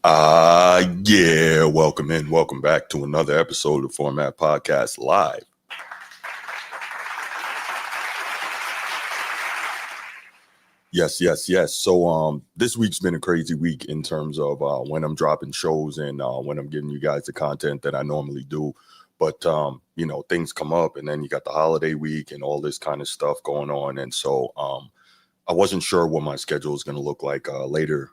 Yeah, welcome in. Welcome back to another episode of the Format Podcast Live. Yes. So this week's been a crazy week in terms of when I'm dropping shows and when I'm giving you guys the content that I normally do. But things come up, and then you got the holiday week and all this kind of stuff going on. And so I wasn't sure what my schedule is going to look like later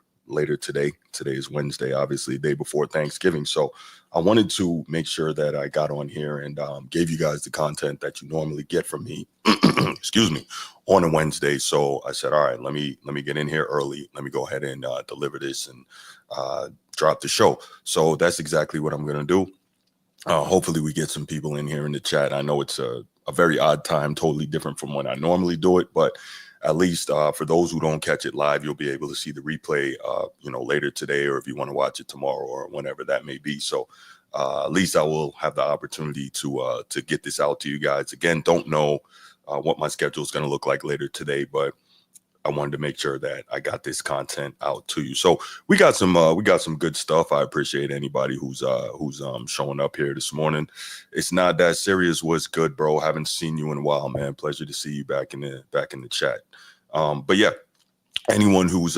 today. Today is Wednesday, obviously, day before Thanksgiving. So I wanted to make sure that I got on here and gave you guys the content that you normally get from me. Excuse me, on a Wednesday. So I said, all right, let me get in here early. Let me go ahead and deliver this and drop the show. So that's exactly what I'm going to do. Hopefully we get some people in here in the chat. I know it's a very odd time, totally different from when I normally do it, but at least for those who don't catch it live, you'll be able to see the replay, later today, or if you want to watch it tomorrow or whenever that may be. So at least I will have the opportunity to get this out to you guys. Again, don't know what my schedule is going to look like later today, but I wanted to make sure that I got this content out to you. So we got some good stuff. I appreciate anybody who's showing up here this morning. It's not that serious. What's good, bro? Haven't seen you in a while, man. Pleasure to see you back in the chat. But yeah, anyone who's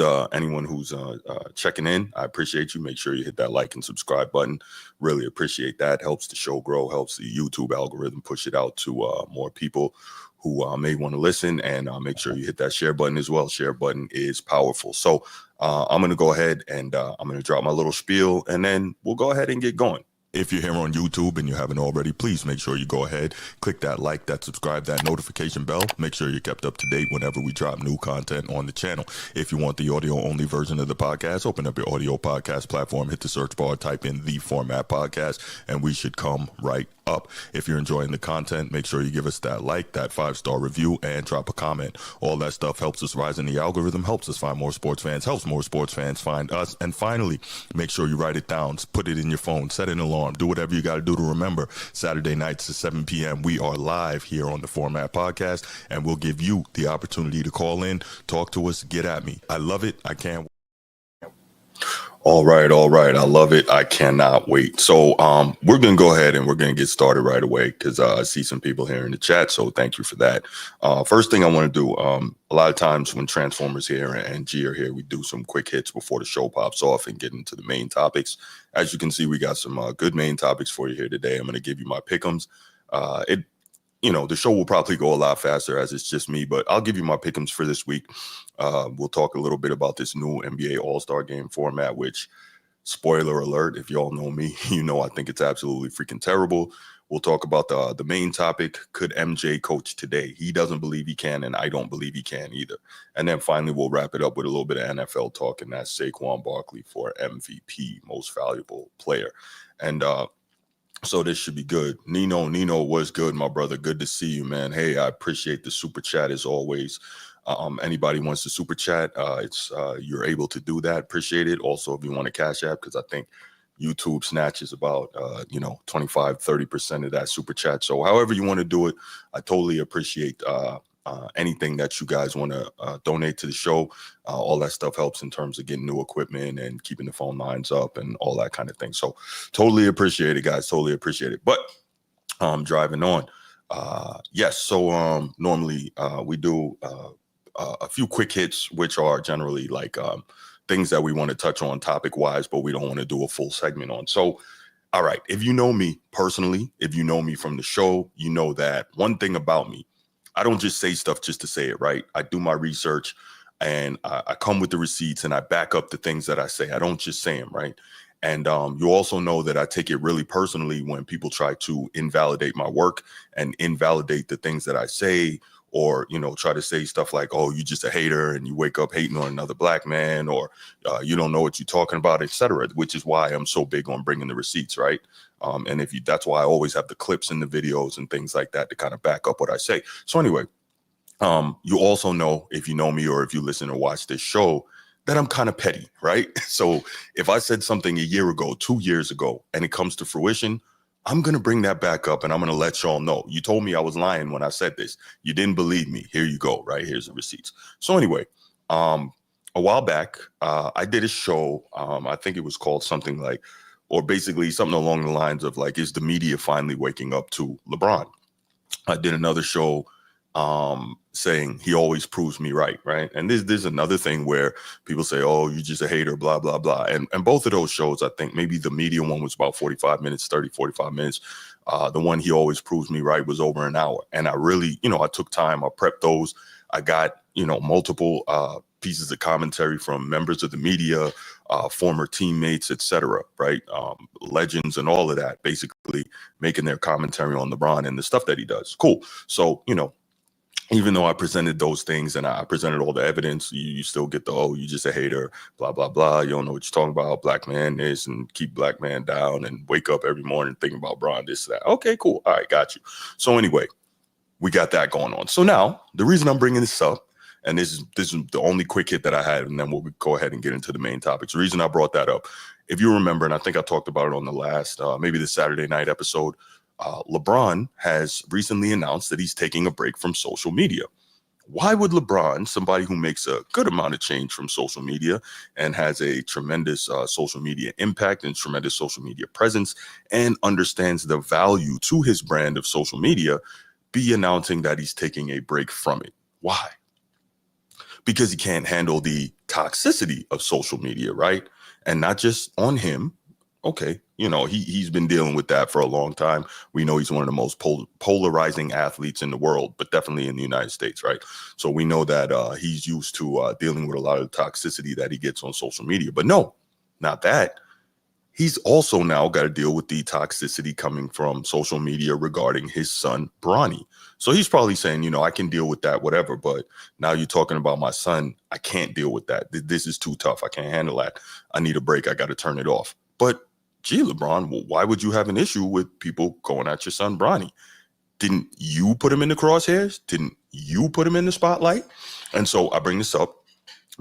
checking in, I appreciate you. Make sure you hit that like and subscribe button. Really appreciate that. Helps the show grow, helps the YouTube algorithm push it out to more people who may want to listen, and make sure you hit that share button as well. Share button is powerful. So I'm going to go ahead and I'm going to drop my little spiel, and then we'll go ahead and get going. If you're here on YouTube and you haven't already, please make sure you go ahead, click that like, that subscribe, that notification bell. Make sure you're kept up to date whenever we drop new content on the channel. If you want the audio-only version of the podcast, open up your audio podcast platform, hit the search bar, type in The Format Podcast, and we should come right up. If you're enjoying the content, make sure you give us that like, that 5-star review, and drop a comment. All that stuff helps us rise in the algorithm, helps us find more sports fans, helps more sports fans find us. And finally, make sure you write it down, put it in your phone, set an alarm, do whatever you got to do to remember. Saturday nights at 7 p.m. we are live here on the Format Podcast, and we'll give you the opportunity to call in, talk to us, get at me. I love it. I can't. All right. I love it. I cannot wait. So we're going to go ahead and we're going to get started right away because I see some people here in the chat. So thank you for that. First thing I want to do, a lot of times when Transformers here and G are here, we do some quick hits before the show pops off and get into the main topics. As you can see, we got some good main topics for you here today. I'm going to give you my pick'ems. The show will probably go a lot faster as it's just me, but I'll give you my pick'ems for this week. We'll talk a little bit about this new NBA All-Star Game format, which, spoiler alert, if y'all know me, I think it's absolutely freaking terrible. We'll talk about the main topic. Could MJ coach today? He doesn't believe he can, and I don't believe he can either. And then finally, we'll wrap it up with a little bit of NFL talk, and that's Saquon Barkley for MVP, most valuable player. And so this should be good. Nino, what's good, my brother? Good to see you, man. Hey, I appreciate the super chat as always. Anybody wants to super chat, you're able to do that. Appreciate it. Also, if you want a Cash App, because I think YouTube snatches about 25-30% of that super chat. So however you want to do it, I totally appreciate anything that you guys want to donate to the show. All that stuff helps in terms of getting new equipment and keeping the phone lines up and all that kind of thing. So totally appreciate it, guys. Totally appreciate it. But driving on. Yes. So normally we do a few quick hits, which are generally like things that we want to touch on topic wise, but we don't want to do a full segment on. So, all right. If you know me personally, if you know me from the show, you know that one thing about me, I don't just say stuff just to say it, right? I do my research and I come with the receipts and I back up the things that I say. I don't just say them, right? And you also know that I take it really personally when people try to invalidate my work and invalidate the things that I say, or, try to say stuff like, oh, you're just a hater and you wake up hating on another black man, or you don't know what you're talking about, etc., which is why I'm so big on bringing the receipts, right? And that's why I always have the clips in the videos and things like that to kind of back up what I say. So anyway, you also know, if you know me or if you listen or watch this show, that I'm kind of petty, right? So if I said something a year ago, 2 years ago, and it comes to fruition, I'm going to bring that back up and I'm going to let y'all know. You told me I was lying when I said this. You didn't believe me. Here you go, right? Here's the receipts. So anyway, a while back, I did a show. I think it was called something like, or basically something along the lines of like, is the media finally waking up to LeBron? I did another show saying he always proves me right, right? And there's another thing where people say, oh, you're just a hater, blah, blah, blah. And both of those shows, I think maybe the media one was about 45 minutes, 45 minutes. The one he always proves me right was over an hour. And I really, I took time, I prepped those. I got, multiple pieces of commentary from members of the media, former teammates, etc., right? Legends and all of that, basically making their commentary on LeBron and the stuff that he does. Cool. So, even though I presented those things and I presented all the evidence, you still get the, oh, you just a hater, blah, blah, blah. You don't know what you're talking about. Black man this and keep black man down and wake up every morning thinking about Bron, this, that. Okay, cool. All right, got you. So anyway, we got that going on. So now the reason I'm bringing this up, and this is the only quick hit that I had, and then we'll go ahead and get into the main topics. The reason I brought that up, if you remember, and I think I talked about it on the last, maybe the Saturday night episode, LeBron has recently announced that he's taking a break from social media. Why would LeBron, somebody who makes a good amount of change from social media and has a tremendous social media impact and tremendous social media presence and understands the value to his brand of social media, be announcing that he's taking a break from it? Why? Because he can't handle the toxicity of social media, right? And not just on him. Okay, he's been dealing with that for a long time. We know he's one of the most polarizing athletes in the world, but definitely in the United States, right? So we know that he's used to dealing with a lot of the toxicity that he gets on social media. But no, not that. He's also now got to deal with the toxicity coming from social media regarding his son, Bronny. So he's probably saying, I can deal with that, whatever. But now you're talking about my son. I can't deal with that. This is too tough. I can't handle that. I need a break. I got to turn it off. But gee, LeBron, well, why would you have an issue with people going at your son, Bronny? Didn't you put him in the crosshairs? Didn't you put him in the spotlight? And so I bring this up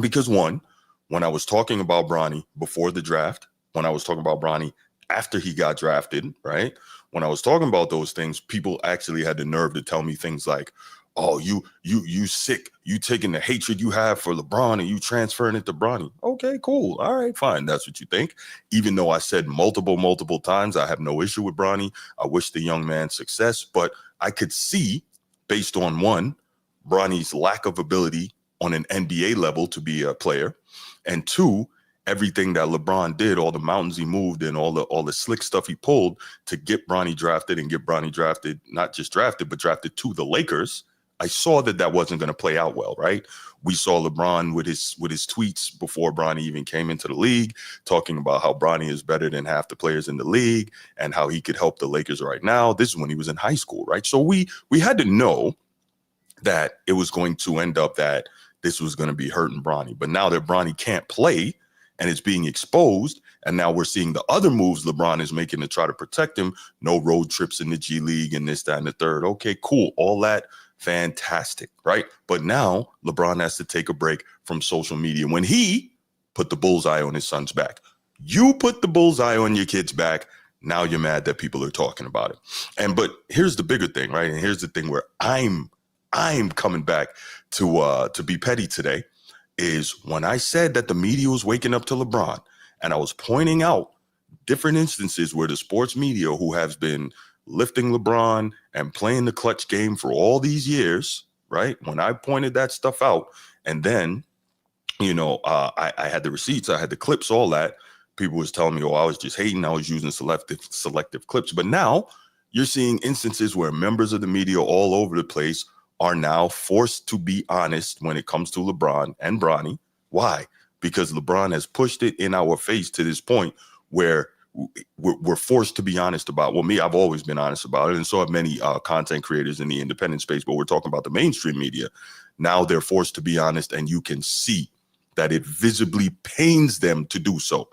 because, one, when I was talking about Bronny before the draft, when I was talking about Bronny after he got drafted, right? When I was talking about those things, people actually had the nerve to tell me things like, oh, you sick. You taking the hatred you have for LeBron and you transferring it to Bronny. Okay, cool. All right, fine. That's what you think. Even though I said multiple times, I have no issue with Bronny. I wish the young man success, but I could see based on one, Bronny's lack of ability on an NBA level to be a player, and two, everything that LeBron did, all the mountains he moved and all the slick stuff he pulled to get Bronny drafted and get Bronny drafted, not just drafted, but drafted to the Lakers. I saw that wasn't going to play out well, right? We saw LeBron with his tweets before Bronny even came into the league, talking about how Bronny is better than half the players in the league and how he could help the Lakers right now. This is when he was in high school, right? So we had to know that it was going to end up that this was going to be hurting Bronny. But now that Bronny can't play and it's being exposed, and now we're seeing the other moves LeBron is making to try to protect him, no road trips in the G League and this, that, and the third. Okay, cool. All that, fantastic, right? But now LeBron has to take a break from social media when he put the bullseye on his son's back. You put the bullseye on your kid's back. Now you're mad that people are talking about it. But here's the bigger thing, right? And here's the thing where I'm coming back to be petty today, is when I said that the media was waking up to LeBron, and I was pointing out different instances where the sports media, who has been lifting LeBron and playing the clutch game for all these years, right? When I pointed that stuff out, and then, I had the receipts, I had the clips, all that, people was telling me, oh, I was just hating, I was using selective clips. But now you're seeing instances where members of the media all over the place are now forced to be honest when it comes to LeBron and Bronny. Why? Because LeBron has pushed it in our face to this point where we're forced to be honest about, well, me, I've always been honest about it, and so have many content creators in the independent space, but we're talking about the mainstream media. Now they're forced to be honest, and you can see that it visibly pains them to do so.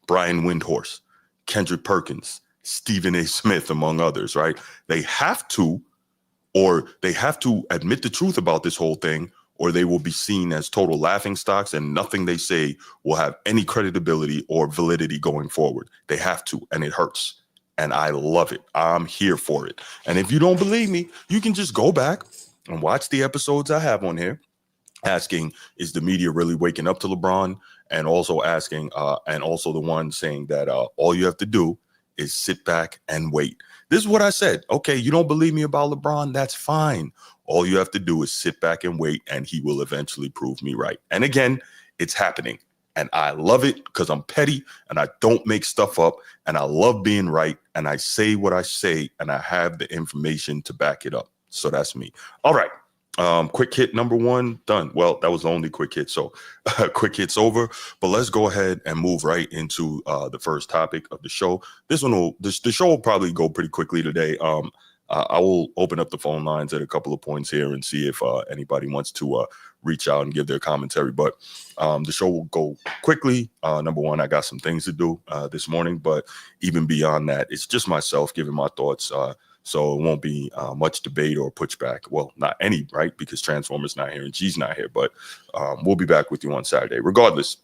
Brian Windhorst, Kendrick Perkins, Stephen A. Smith, among others, right? They have to admit the truth about this whole thing, or they will be seen as total laughingstocks and nothing they say will have any credibility or validity going forward. They have to, and it hurts. And I love it. I'm here for it. And if you don't believe me, you can just go back and watch the episodes I have on here asking, is the media really waking up to LeBron? And also asking, and also the one saying that all you have to do is sit back and wait. This is what I said. Okay, you don't believe me about LeBron? That's fine. All you have to do is sit back and wait, and he will eventually prove me right. And again, it's happening. And I love it because I'm petty and I don't make stuff up. And I love being right. And I say what I say, and I have the information to back it up. So that's me. All right. Quick hit number one, done. Well, that was the only quick hit. So quick hit's over, but let's go ahead and move right into the first topic of the show. The show will probably go pretty quickly today. I will open up the phone lines at a couple of points here and see if anybody wants to reach out and give their commentary. But the show will go quickly. Number one, I got some things to do this morning, but even beyond that, it's just myself giving my thoughts. So it won't be much debate or pushback. Well, not any, right? Because Transformer's not here and G's not here. But we'll be back with you on Saturday. Regardless,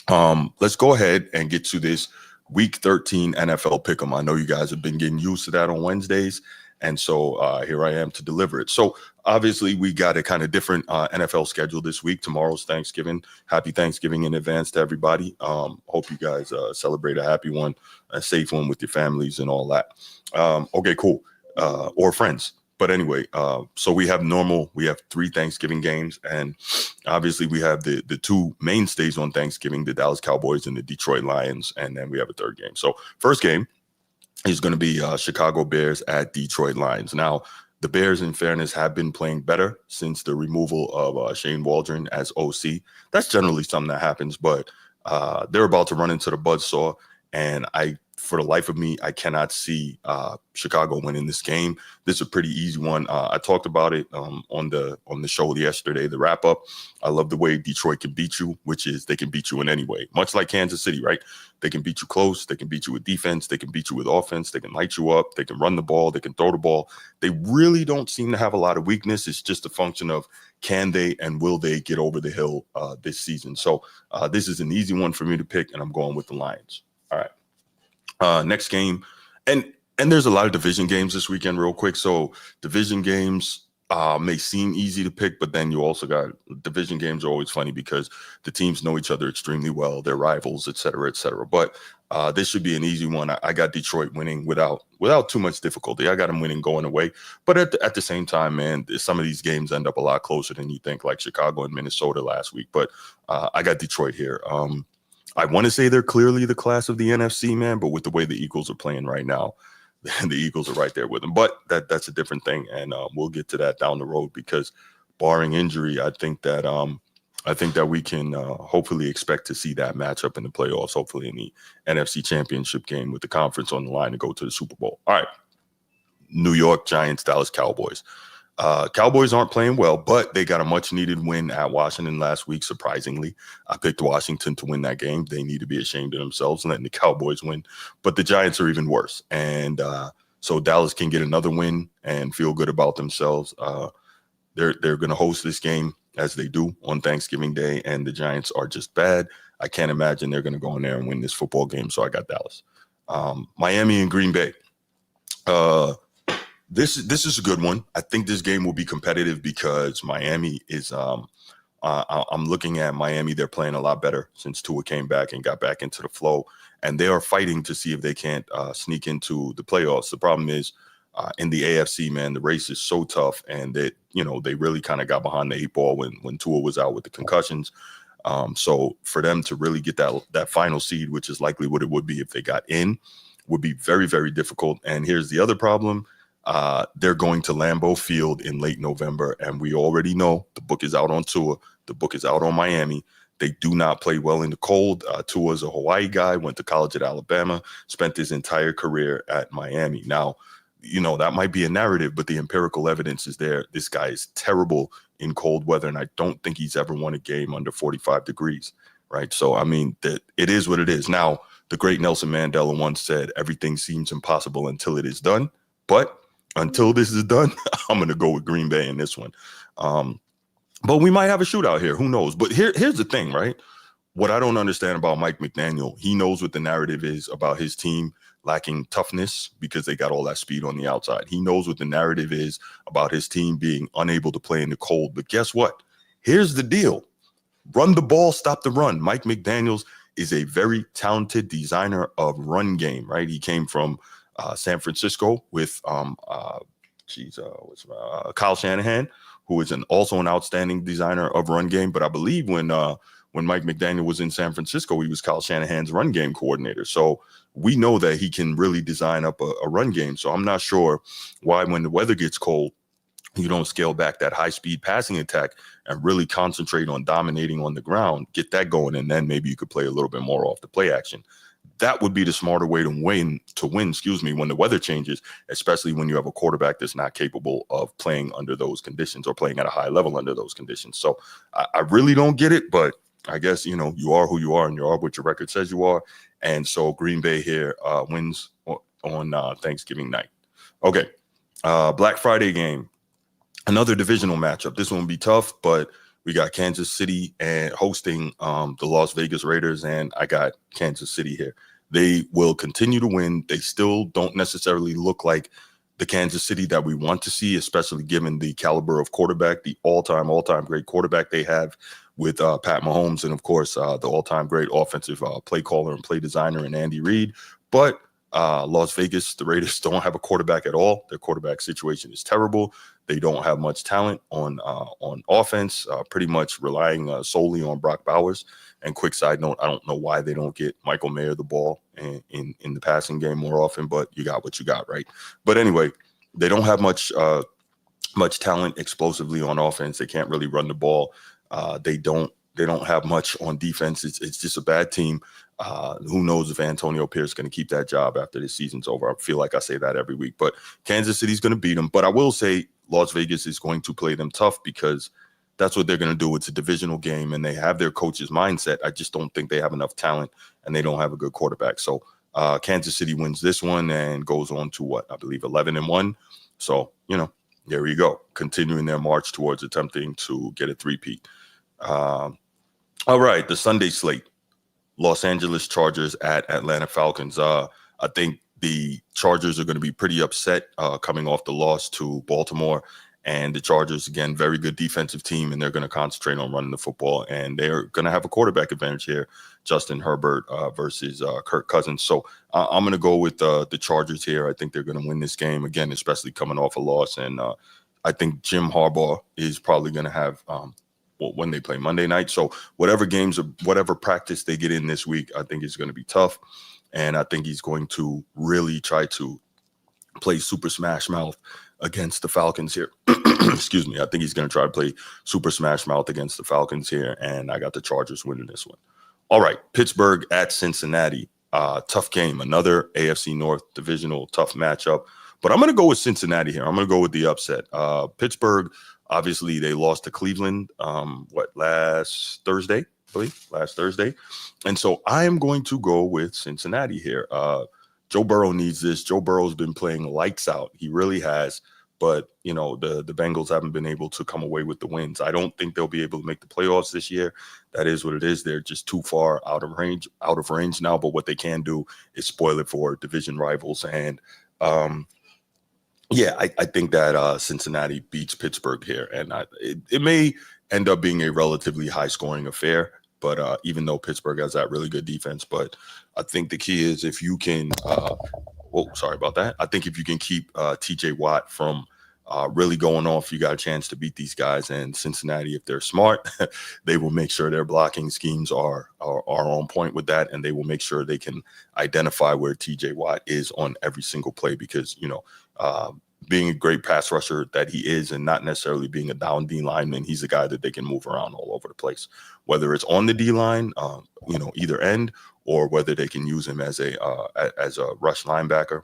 let's go ahead and get to this Week 13 NFL Pick'em. I know you guys have been getting used to that on Wednesdays. And so here I am to deliver it. So obviously we got a kind of different NFL schedule this week. Tomorrow's Thanksgiving. Happy Thanksgiving in advance to everybody. Hope you guys celebrate a happy one, a safe one with your families and all that. Okay, cool. Or friends. But anyway, so we have 3 Thanksgiving games. And obviously we have the two mainstays on Thanksgiving, the Dallas Cowboys and the Detroit Lions. And then we have a third game. So first game is going to be Chicago Bears at Detroit Lions. Now, the Bears, in fairness, have been playing better since the removal of Shane Waldron as OC. That's generally something that happens, but they're about to run into the buzzsaw. And for the life of me, I cannot see Chicago winning this game. This is a pretty easy one. I talked about it on the show yesterday, the wrap up. I love the way Detroit can beat you, which is they can beat you in any way, much like Kansas City, right? They can beat you close. They can beat you with defense. They can beat you with offense. They can light you up. They can run the ball. They can throw the ball. They really don't seem to have a lot of weakness. It's just a function of can they and will they get over the hill this season. So this is an easy one for me to pick, and I'm going with the Lions. All right. Next game. And there's a lot of division games this weekend real quick. So division games may seem easy to pick, but then you also got division games are always funny because the teams know each other extremely well. They're rivals, et cetera, et cetera. But this should be an easy one. I got Detroit winning without too much difficulty. I got them winning going away. But at the same time, man, some of these games end up a lot closer than you think, like Chicago and Minnesota last week. But I got Detroit here. I want to say they're clearly the class of the NFC, man, but with the way the Eagles are playing right now, the Eagles are right there with them. But that's a different thing, and we'll get to that down the road because, barring injury, I think that we can hopefully expect to see that matchup in the playoffs, hopefully in the NFC Championship game with the conference on the line to go to the Super Bowl. All right, New York Giants, Dallas Cowboys. Cowboys aren't playing well, but they got a much-needed win at Washington last week, surprisingly. I picked Washington to win that game. They need to be ashamed of themselves and letting the Cowboys win. But the Giants are even worse. And so Dallas can get another win and feel good about themselves. They're going to host this game, as they do, on Thanksgiving Day, and the Giants are just bad. I can't imagine they're going to go in there and win this football game, so I got Dallas. Miami and Green Bay. This is a good one. I think this game will be competitive because Miami is I'm looking at Miami. They're playing a lot better since Tua came back and got back into the flow, and they are fighting to see if they can't sneak into the playoffs. The problem is in the AFC, man, the race is so tough, and that they really kind of got behind the 8 ball when Tua was out with the concussions. So for them to really get that final seed, which is likely what it would be if they got in, would be very, very difficult. And here's the other problem. They're going to Lambeau Field in late November, and we already know the book is out on Tua. The book is out on Miami. They do not play well in the cold. Tua is a Hawaii guy, went to college at Alabama, spent his entire career at Miami. Now, that might be a narrative, but the empirical evidence is there. This guy is terrible in cold weather, and I don't think he's ever won a game under 45 degrees, right? So, I mean, that it is what it is. Now, the great Nelson Mandela once said, everything seems impossible until it is done. But until this is done, I'm going to go with Green Bay in this one. But we might have a shootout here. Who knows? But here's the thing, right? What I don't understand about Mike McDaniel, he knows what the narrative is about his team lacking toughness because they got all that speed on the outside. He knows what the narrative is about his team being unable to play in the cold. But guess what? Here's the deal. Run the ball, stop the run. Mike McDaniels is a very talented designer of run game, right? He came from San Francisco with Kyle Shanahan, who is also an outstanding designer of run game. But I believe when Mike McDaniel was in San Francisco, he was Kyle Shanahan's run game coordinator. So we know that he can really design up a run game. So I'm not sure why, when the weather gets cold, you don't scale back that high-speed passing attack and really concentrate on dominating on the ground, get that going, and then maybe you could play a little bit more off the play action. That would be the smarter way to win, when the weather changes, especially when you have a quarterback that's not capable of playing under those conditions or playing at a high level under those conditions. So I really don't get it, but I guess, you are who you are and you are what your record says you are. And so Green Bay here wins on Thanksgiving night. Okay, Black Friday game. Another divisional matchup. This one will be tough, but we got Kansas City and hosting the Las Vegas Raiders, and I got Kansas City here. They will continue to win. They still don't necessarily look like the Kansas City that we want to see, especially given the caliber of quarterback, the all-time great quarterback they have with Pat Mahomes, and of course the all-time great offensive play caller and play designer in Andy Reid. But Las Vegas, the Raiders don't have a quarterback at all. Their quarterback situation is terrible. They don't have much talent on offense, pretty much relying solely on Brock Bowers. And quick side note, I don't know why they don't get Michael Mayer the ball in the passing game more often, but you got what you got, right? But anyway, they don't have much talent explosively on offense. They can't really run the ball. They don't have much on defense. It's just a bad team. Who knows if Antonio Pierce is going to keep that job after this season's over. I feel like I say that every week, but Kansas City's going to beat them. But I will say Las Vegas is going to play them tough because that's what they're going to do. It's a divisional game, and they have their coach's mindset. I just don't think they have enough talent, and they don't have a good quarterback. So Kansas City wins this one and goes on to I believe 11-1. So, there you go. Continuing their march towards attempting to get a three-peat. All right, the Sunday slate. Los Angeles Chargers at Atlanta Falcons. I think the Chargers are going to be pretty upset coming off the loss to Baltimore. And the Chargers, again, very good defensive team, and they're going to concentrate on running the football. And they're going to have a quarterback advantage here, Justin Herbert versus Kirk Cousins. So I'm going to go with the Chargers here. I think they're going to win this game, again, especially coming off a loss. And I think Jim Harbaugh is probably going to have when they play Monday night. So whatever games or whatever practice they get in this week, I think is going to be tough. And I think he's going to really try to play Super Smash Mouth against the Falcons here. Excuse me. I think he's going to try to play Super Smash Mouth against the Falcons here. And I got the Chargers winning this one. All right. Pittsburgh at Cincinnati. Tough game. Another AFC North divisional tough matchup. But I'm going to go with Cincinnati here. I'm going to go with the upset. Pittsburgh, obviously, they lost to Cleveland, last Thursday, I believe, And so I am going to go with Cincinnati here. Joe Burrow needs this. Joe Burrow's been playing lights out. He really has. But, the Bengals haven't been able to come away with the wins. I don't think they'll be able to make the playoffs this year. That is what it is. They're just too far out of range now. But what they can do is spoil it for division rivals. And, I think that Cincinnati beats Pittsburgh here. And it may end up being a relatively high-scoring affair. But even though Pittsburgh has that really good defense, but I think the key is if you can sorry about that. I think if you can keep TJ Watt from really going off, you got a chance to beat these guys. And Cincinnati, if they're smart, they will make sure their blocking schemes are on point with that, and they will make sure they can identify where TJ Watt is on every single play because, being a great pass rusher that he is and not necessarily being a down D lineman, he's a guy that they can move around all over the place, whether it's on the D line, either end, or whether they can use him as a rush linebacker.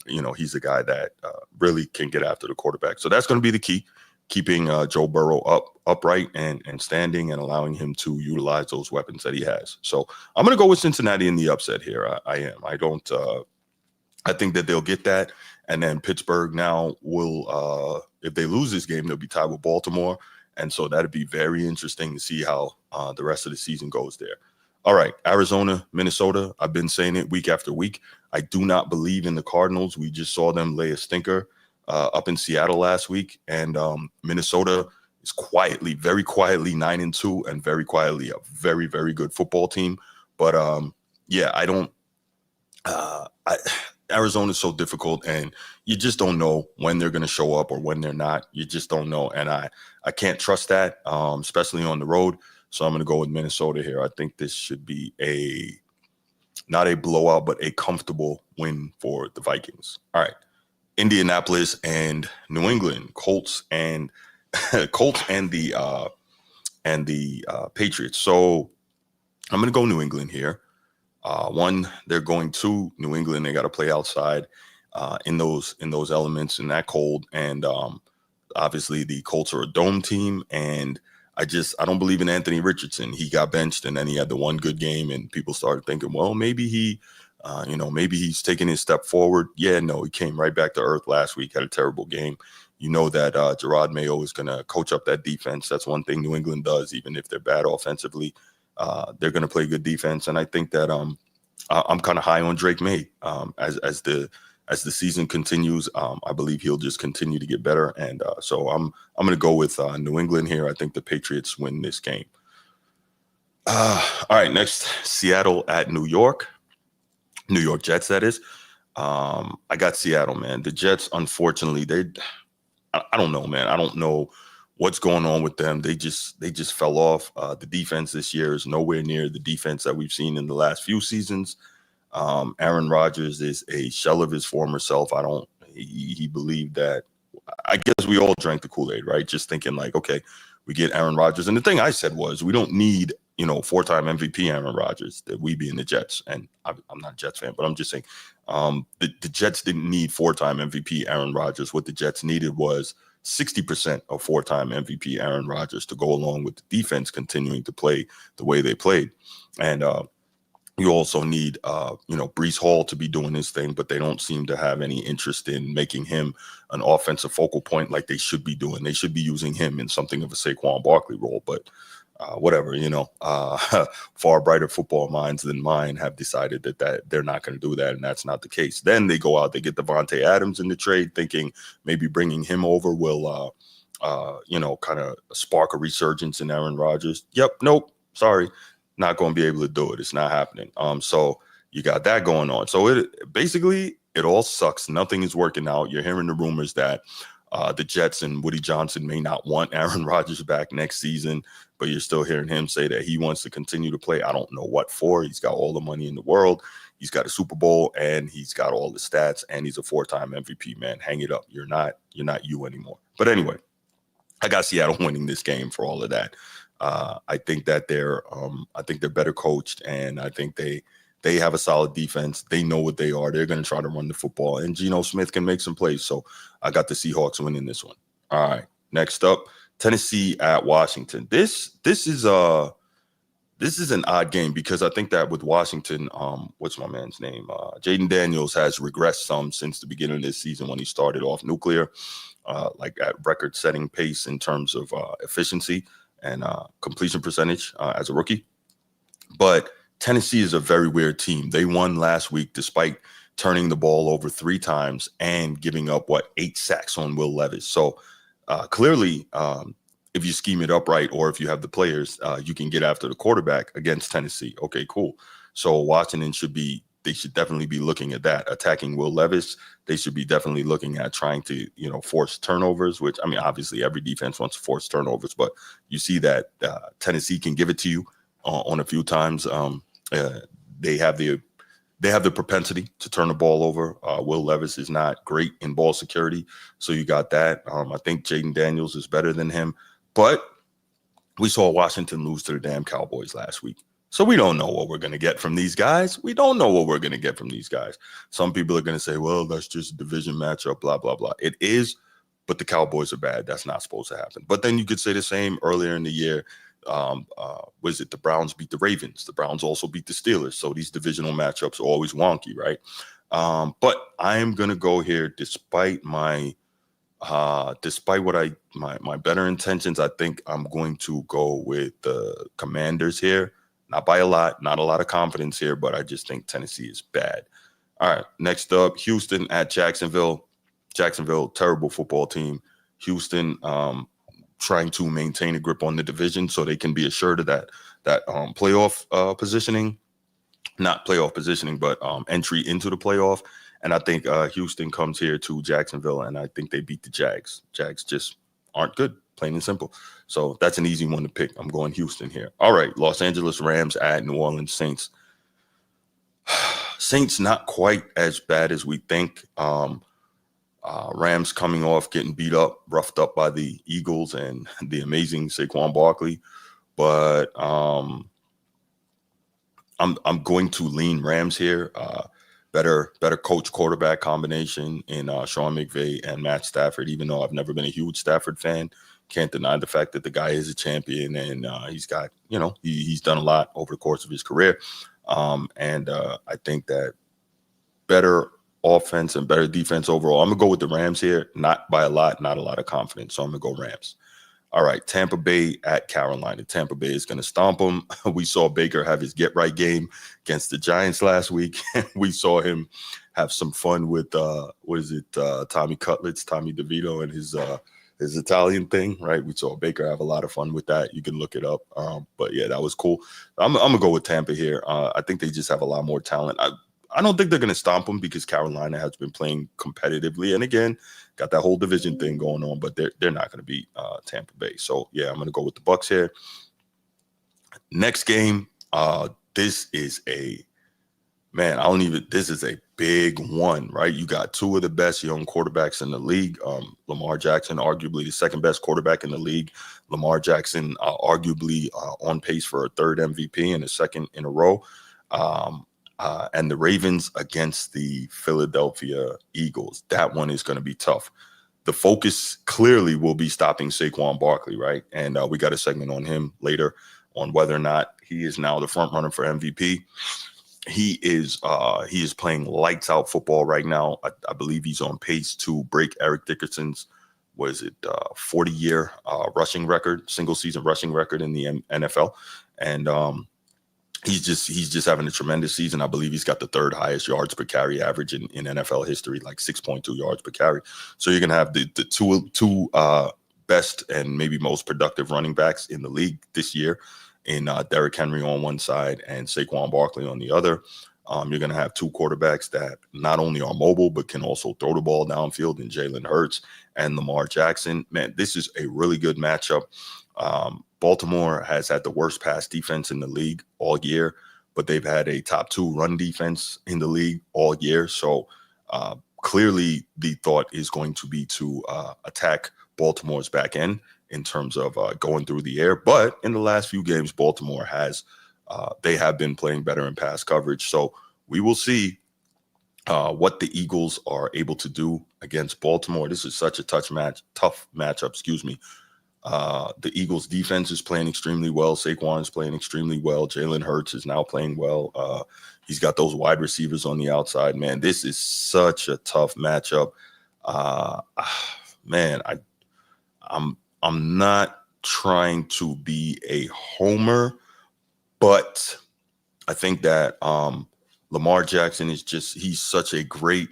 He's a guy that really can get after the quarterback. So that's going to be the key, keeping Joe Burrow upright and standing and allowing him to utilize those weapons that he has. So I'm going to go with Cincinnati in the upset here. I am. I think that they'll get that. And then Pittsburgh now will, if they lose this game, they'll be tied with Baltimore. And so that'd be very interesting to see how the rest of the season goes there. All right, Arizona, Minnesota. I've been saying it week after week. I do not believe in the Cardinals. We just saw them lay a stinker up in Seattle last week. And Minnesota, is quietly, very quietly 9-2, and very quietly a very, very good football team. But yeah, I don't. Arizona's so difficult, and you just don't know when they're going to show up or when they're not. You just don't know, and I can't trust that, especially on the road. So I'm going to go with Minnesota here. I think this should be not a blowout, but a comfortable win for the Vikings. All right, Indianapolis and New England, Colts and the Patriots. So I'm going to go New England here. One, they're going to New England. They got to play outside in those elements in that cold, and obviously the Colts are a dome team, and I don't believe in Anthony Richardson. He got benched, and then he had the one good game, and people started thinking, well, maybe maybe he's taking his step forward. Yeah, no, he came right back to earth last week, had a terrible game. You know that Gerard Mayo is going to coach up that defense. That's one thing New England does, even if they're bad offensively. They're going to play good defense, and I think that I'm kind of high on Drake May as the season continues. I believe he'll just continue to get better, and so I'm going to go with New England here. I think the Patriots win this game. All right, next, Seattle at New York Jets. That is. I got Seattle, man. The Jets, unfortunately, I don't know, man. I don't know what's going on with them. They just fell off. The defense this year is nowhere near the defense that we've seen in the last few seasons. Aaron Rodgers is a shell of his former self. He believed that. I guess we all drank the Kool-Aid, right? Just thinking like, okay, we get Aaron Rodgers. And the thing I said was, we don't need, 4-time MVP Aaron Rodgers, that we be in the Jets. And I'm not a Jets fan, but I'm just saying the Jets didn't need 4-time MVP Aaron Rodgers. What the Jets needed was 60% of 4-time MVP Aaron Rodgers to go along with the defense continuing to play the way they played. And you also need, Breece Hall to be doing his thing, but they don't seem to have any interest in making him an offensive focal point like they should be doing. They should be using him in something of a Saquon Barkley role, but whatever, far brighter football minds than mine have decided that they're not going to do that, and that's not the case. Then they go out, they get Devontae Adams in the trade, thinking maybe bringing him over will, kind of spark a resurgence in Aaron Rodgers. Yep, nope, sorry. Not going to be able to do it. It's not happening. So you got that going on. So it all sucks. Nothing is working out. You're hearing the rumors that the Jets and Woody Johnson may not want Aaron Rodgers back next season, but you're still hearing him say that he wants to continue to play. I don't know what for. He's got all the money in the world. He's got a Super Bowl, and he's got all the stats, and he's a 4-time MVP, man. Hang it up. You're not you anymore. But anyway, I got Seattle winning this game for all of that. I think that they're better coached, and I think they have a solid defense. They know what they are. They're going to try to run the football, and Geno Smith can make some plays. So I got the Seahawks winning this one. All right. Next up, Tennessee at Washington. This is an odd game because I think that with Washington, what's my man's name? Jaden Daniels has regressed some since the beginning of this season when he started off nuclear, like at record-setting pace in terms of efficiency and completion percentage as a rookie. But Tennessee is a very weird team. They won last week despite turning the ball over 3 times and giving up, 8 sacks on Will Levis. So clearly, if you scheme it up right, or if you have the players, you can get after the quarterback against Tennessee. Okay, cool. So Washington should definitely be looking at that, attacking Will Levis. They should be definitely looking at trying to, force turnovers, which, I mean, obviously every defense wants to force turnovers, but you see that Tennessee can give it to you on a few times. They have the propensity to turn the ball over. Will Levis is not great in ball security, so you got that. I think Jaden Daniels is better than him, but we saw Washington lose to the damn Cowboys last week. So we don't know what we're going to get from these guys. Some people are going to say, well, that's just a division matchup, blah, blah, blah. It is, but the Cowboys are bad. That's not supposed to happen. But then you could say the same earlier in the year. Was it the Browns beat the Ravens? The Browns also beat the Steelers. So these divisional matchups are always wonky, right? But I am going to go here despite my better intentions. I think I'm going to go with the Commanders here. Not by a lot, not a lot of confidence here, but I just think Tennessee is bad. All right, next up, Houston at Jacksonville. Jacksonville, terrible football team. Houston, trying to maintain a grip on the division so they can be assured of that playoff positioning, not playoff positioning, but entry into the playoff. And I think Houston comes here to Jacksonville, and I think they beat the Jags. Jags just aren't good, plain and simple. So that's an easy one to pick. I'm going Houston here. All right, Los Angeles Rams at New Orleans Saints. Saints not quite as bad as we think. Rams coming off getting beat up, roughed up by the Eagles and the amazing Saquon Barkley. But I'm going to lean Rams here. Better coach quarterback combination in Sean McVay and Matt Stafford. Even though I've never been a huge Stafford fan, can't deny the fact that the guy is a champion and he's got he's done a lot over the course of his career. And I think that better offense and better defense overall. I'm gonna go with the Rams here, not by a lot, not a lot of confidence. So I'm gonna go Rams. All right, Tampa Bay at Carolina. Tampa Bay is going to stomp them. We saw Baker have his get-right game against the Giants last week. We saw him have some fun with, Tommy Cutlets, Tommy DeVito, and his Italian thing, right? We saw Baker have a lot of fun with that. You can look it up. But, yeah, that was cool. I'm going to go with Tampa here. I think they just have a lot more talent. I don't think they're going to stomp them because Carolina has been playing competitively. And, again, got that whole division thing going on, but they're not going to beat Tampa Bay. So, yeah, I'm going to go with the Bucs here. Next game, this is a big one, right? You got two of the best young quarterbacks in the league. Lamar Jackson, arguably the second best quarterback in the league. Lamar Jackson, arguably on pace for a third MVP and a second in a row. And the Ravens against the Philadelphia Eagles. That one is going to be tough. The focus clearly will be stopping Saquon Barkley, right? And we got a segment on him later on whether or not he is now the front runner for MVP. He is playing lights out football right now. I believe he's on pace to break Eric Dickerson's 40-year rushing record, single season rushing record in the NFL. And he's just having a tremendous season. I believe he's got the third highest yards per carry average in NFL history, like 6.2 yards per carry. So you're going to have the two best and maybe most productive running backs in the league this year in Derrick Henry on one side and Saquon Barkley on the other. You're going to have two quarterbacks that not only are mobile, but can also throw the ball downfield in Jalen Hurts and Lamar Jackson. Man, this is a really good matchup. Baltimore has had the worst pass defense in the league all year, but they've had a top 2 run defense in the league all year. So clearly the thought is going to be to attack Baltimore's back end in terms of going through the air. But in the last few games, Baltimore they have been playing better in pass coverage. So we will see what the Eagles are able to do against Baltimore. This is such a tough matchup. The Eagles defense is playing extremely well. Saquon is playing extremely well. Jalen Hurts is now playing well. He's got those wide receivers on the outside. Man, this is such a tough matchup. Man, I'm not trying to be a homer, but I think that Lamar Jackson he's such a great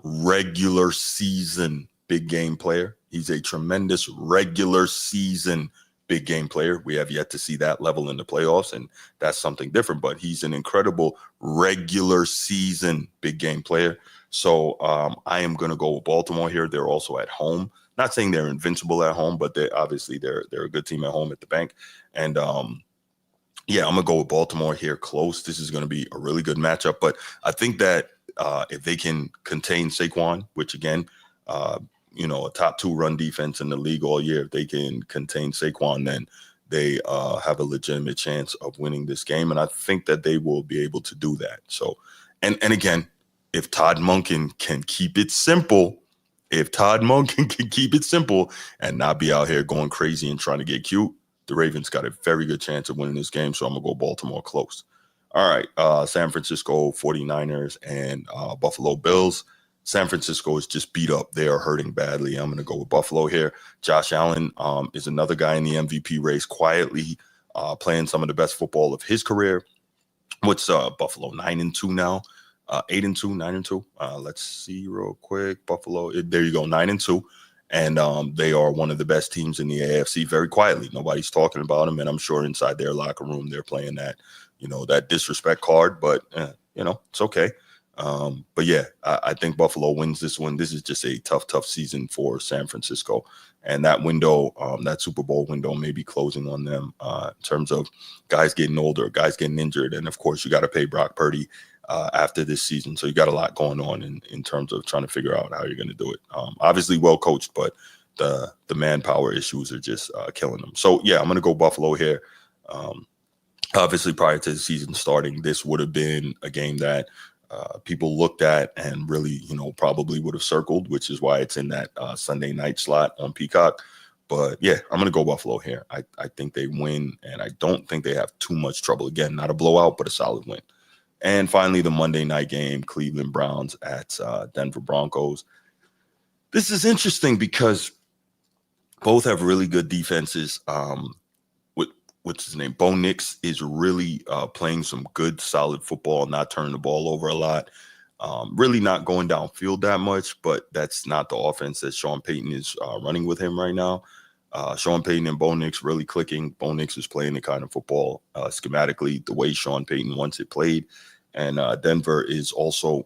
regular season big game player. He's a tremendous regular season big game player. We have yet to see that level in the playoffs, and that's something different, but he's an incredible regular season big game player. So I am going to go with Baltimore here. They're also at home. Not saying they're invincible at home, but they're a good team at home at the bank. And yeah, I'm going to go with Baltimore here close. This is going to be a really good matchup, but I think that if they can contain Saquon, which again, a top 2 run defense in the league all year, if they can contain Saquon, then they have a legitimate chance of winning this game. And I think that they will be able to do that. So, and again, if Todd Monken can keep it simple, and not be out here going crazy and trying to get cute, the Ravens got a very good chance of winning this game. So I'm going to go Baltimore close. All right, San Francisco 49ers and Buffalo Bills. San Francisco is just beat up. They are hurting badly. I'm going to go with Buffalo here. Josh Allen is another guy in the MVP race, quietly playing some of the best football of his career. What's Buffalo 9-2 now? 8-2, 9-2. Let's see real quick. Buffalo, there you go, 9-2. And they are one of the best teams in the AFC very quietly. Nobody's talking about them. And I'm sure inside their locker room, they're playing that, that disrespect card. But, it's okay. But yeah, I think Buffalo wins this one. This is just a tough season for San Francisco. And that window, that Super Bowl window may be closing on them in terms of guys getting older, guys getting injured. And of course, you got to pay Brock Purdy after this season. So you got a lot going on in terms of trying to figure out how you're going to do it. Obviously well coached, but the manpower issues are just killing them. So yeah, I'm going to go Buffalo here. Obviously prior to the season starting, this would have been a game that people looked at and really, probably would have circled, which is why it's in that Sunday night slot on Peacock. But yeah, I'm going to go Buffalo here. I think they win, and I don't think they have too much trouble. Again, not a blowout, but a solid win. And finally, the Monday night game, Cleveland Browns at Denver Broncos. This is interesting because both have really good defenses. What's his name? Bo Nix is really playing some good, solid football, not turning the ball over a lot. Really not going downfield that much, but that's not the offense that Sean Payton is running with him right now. Sean Payton and Bo Nix really clicking. Bo Nix is playing the kind of football schematically the way Sean Payton wants it played. And Denver is also,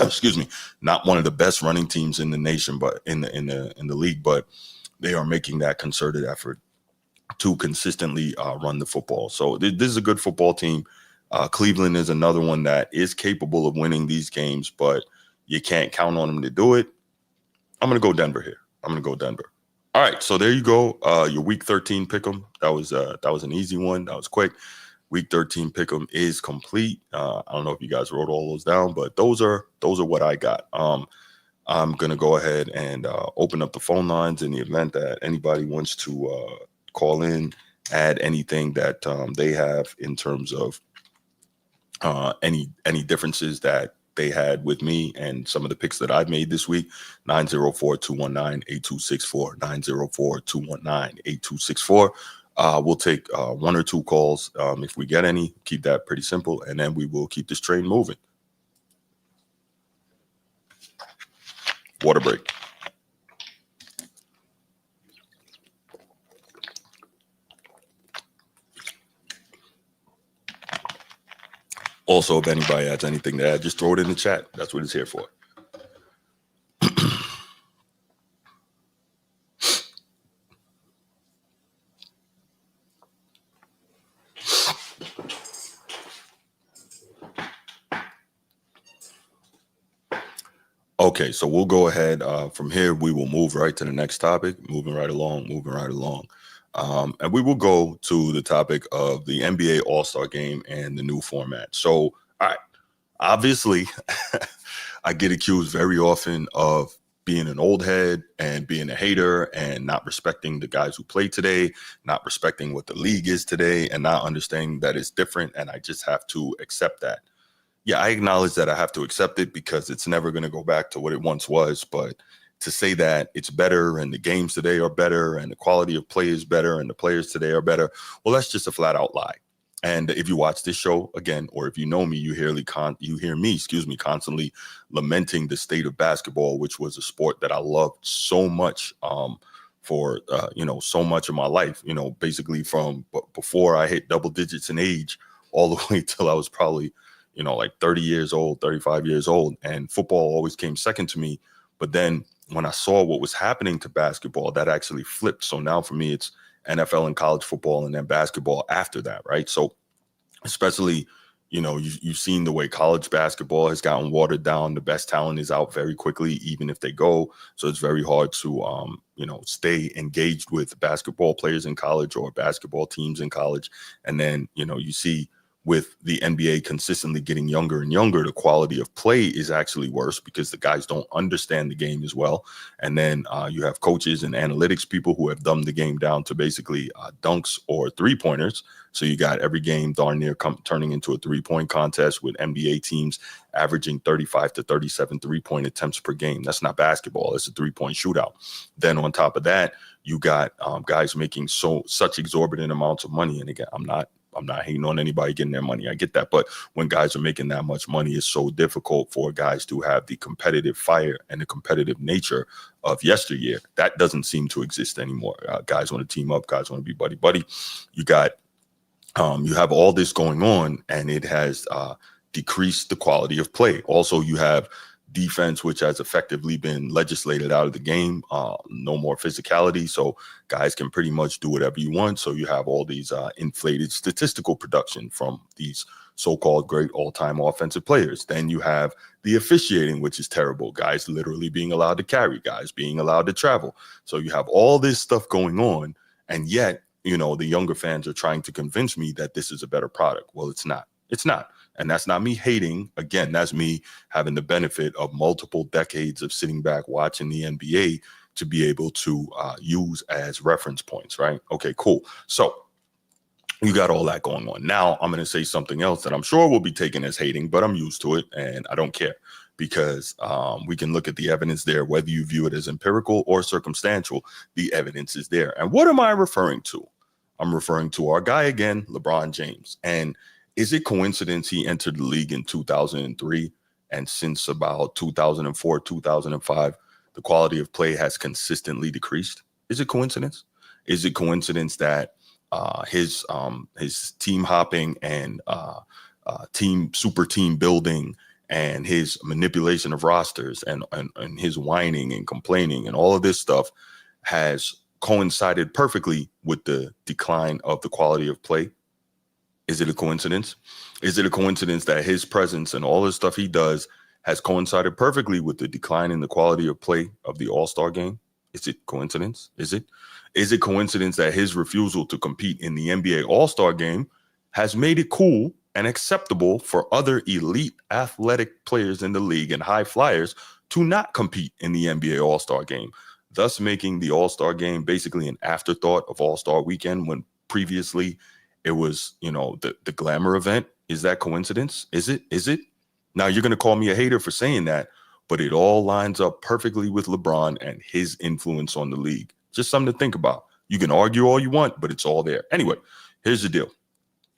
excuse me, not one of the best running teams in the nation, but in the league, but they are making that concerted effort to consistently run the football. So this is a good football team. Cleveland is another one that is capable of winning these games, but you can't count on them to do it. I'm going to go Denver here. All right, so there you go. Your Week 13 pick'em. That was an easy one. That was quick. Week 13 pick'em is complete. I don't know if you guys wrote all those down, but those are what I got. I'm going to go ahead and open up the phone lines in the event that anybody wants to call in, add anything that they have in terms of any differences that they had with me and some of the picks that I've made this week. 904-219-8264, 904-219-8264. We'll take one or two calls if we get any. Keep that pretty simple, and then we will keep this train moving. Water break. Also, if anybody has anything to add, just throw it in the chat. That's what it's here for. Okay, so we'll go ahead. From here, we will move right to the next topic, moving right along. And we will go to the topic of the NBA All-Star Game and the new format. So, all right, obviously, I get accused very often of being an old head and being a hater and not respecting the guys who play today, not respecting what the league is today, and not understanding that it's different. And I just have to accept that. Yeah, I acknowledge that I have to accept it because it's never going to go back to what it once was. But to say that it's better and the games today are better and the quality of play is better and the players today are better, well, that's just a flat out lie. And if you watch this show again, or if you know me, you hear me, constantly lamenting the state of basketball, which was a sport that I loved so much for so much of my life. Basically from before I hit double digits in age, all the way till I was probably like 30 years old, 35 years old. And football always came second to me. But then when I saw what was happening to basketball, that actually flipped. So now for me, it's NFL and college football and then basketball after that, right? So especially, you've seen the way college basketball has gotten watered down. The best talent is out very quickly, even if they go. So it's very hard to, stay engaged with basketball players in college or basketball teams in college. And then, you see with the NBA consistently getting younger and younger, the quality of play is actually worse because the guys don't understand the game as well. And then you have coaches and analytics people who have dumbed the game down to basically dunks or three-pointers. So you got every game darn near turning into a three-point contest with NBA teams averaging 35 to 37 three-point attempts per game. That's not basketball. It's a three-point shootout. Then on top of that, you got guys making such exorbitant amounts of money. And again, I'm not I'm not hating on anybody getting their money. I get that. But when guys are making that much money, it's so difficult for guys to have the competitive fire and the competitive nature of yesteryear. That doesn't seem to exist anymore. Guys want to team up. Guys want to be buddy-buddy. You have all this going on, and it has decreased the quality of play. Also, you have defense, which has effectively been legislated out of the game. No more physicality, so guys can pretty much do whatever you want. So you have all these inflated statistical production from these so-called great all-time offensive players. Then you have the officiating, which is terrible. Guys literally being allowed to carry, guys being allowed to travel. So you have all this stuff going on, and yet, you know, the younger fans are trying to convince me that this is a better product. Well, it's not. It's not. And that's not me hating. Again, that's me having the benefit of multiple decades of sitting back watching the NBA to be able to use as reference points, right? Okay, cool. So you got all that going on. Now I'm going to say something else that I'm sure will be taken as hating, but I'm used to it and I don't care, because we can look at the evidence there, whether you view it as empirical or circumstantial, the evidence is there. And what am I referring to? I'm referring to our guy again, LeBron James. And is it coincidence he entered the league in 2003, and since about 2004, 2005, the quality of play has consistently decreased? Is it coincidence? Is it coincidence that his team hopping and super team building and his manipulation of rosters and his whining and complaining and all of this stuff has coincided perfectly with the decline of the quality of play? Is it a coincidence? Is it a coincidence that his presence and all the stuff he does has coincided perfectly with the decline in the quality of play of the All-Star game? Is it coincidence? Is it? Is it coincidence that his refusal to compete in the NBA All-Star game has made it cool and acceptable for other elite athletic players in the league and high flyers to not compete in the NBA All-Star game, thus making the All-Star game basically an afterthought of All-Star weekend when previously it was, you know, the glamour event? Is that coincidence? Is it? Is it? Now, you're going to call me a hater for saying that, but it all lines up perfectly with LeBron and his influence on the league. Just something to think about. You can argue all you want, but it's all there. Anyway, here's the deal.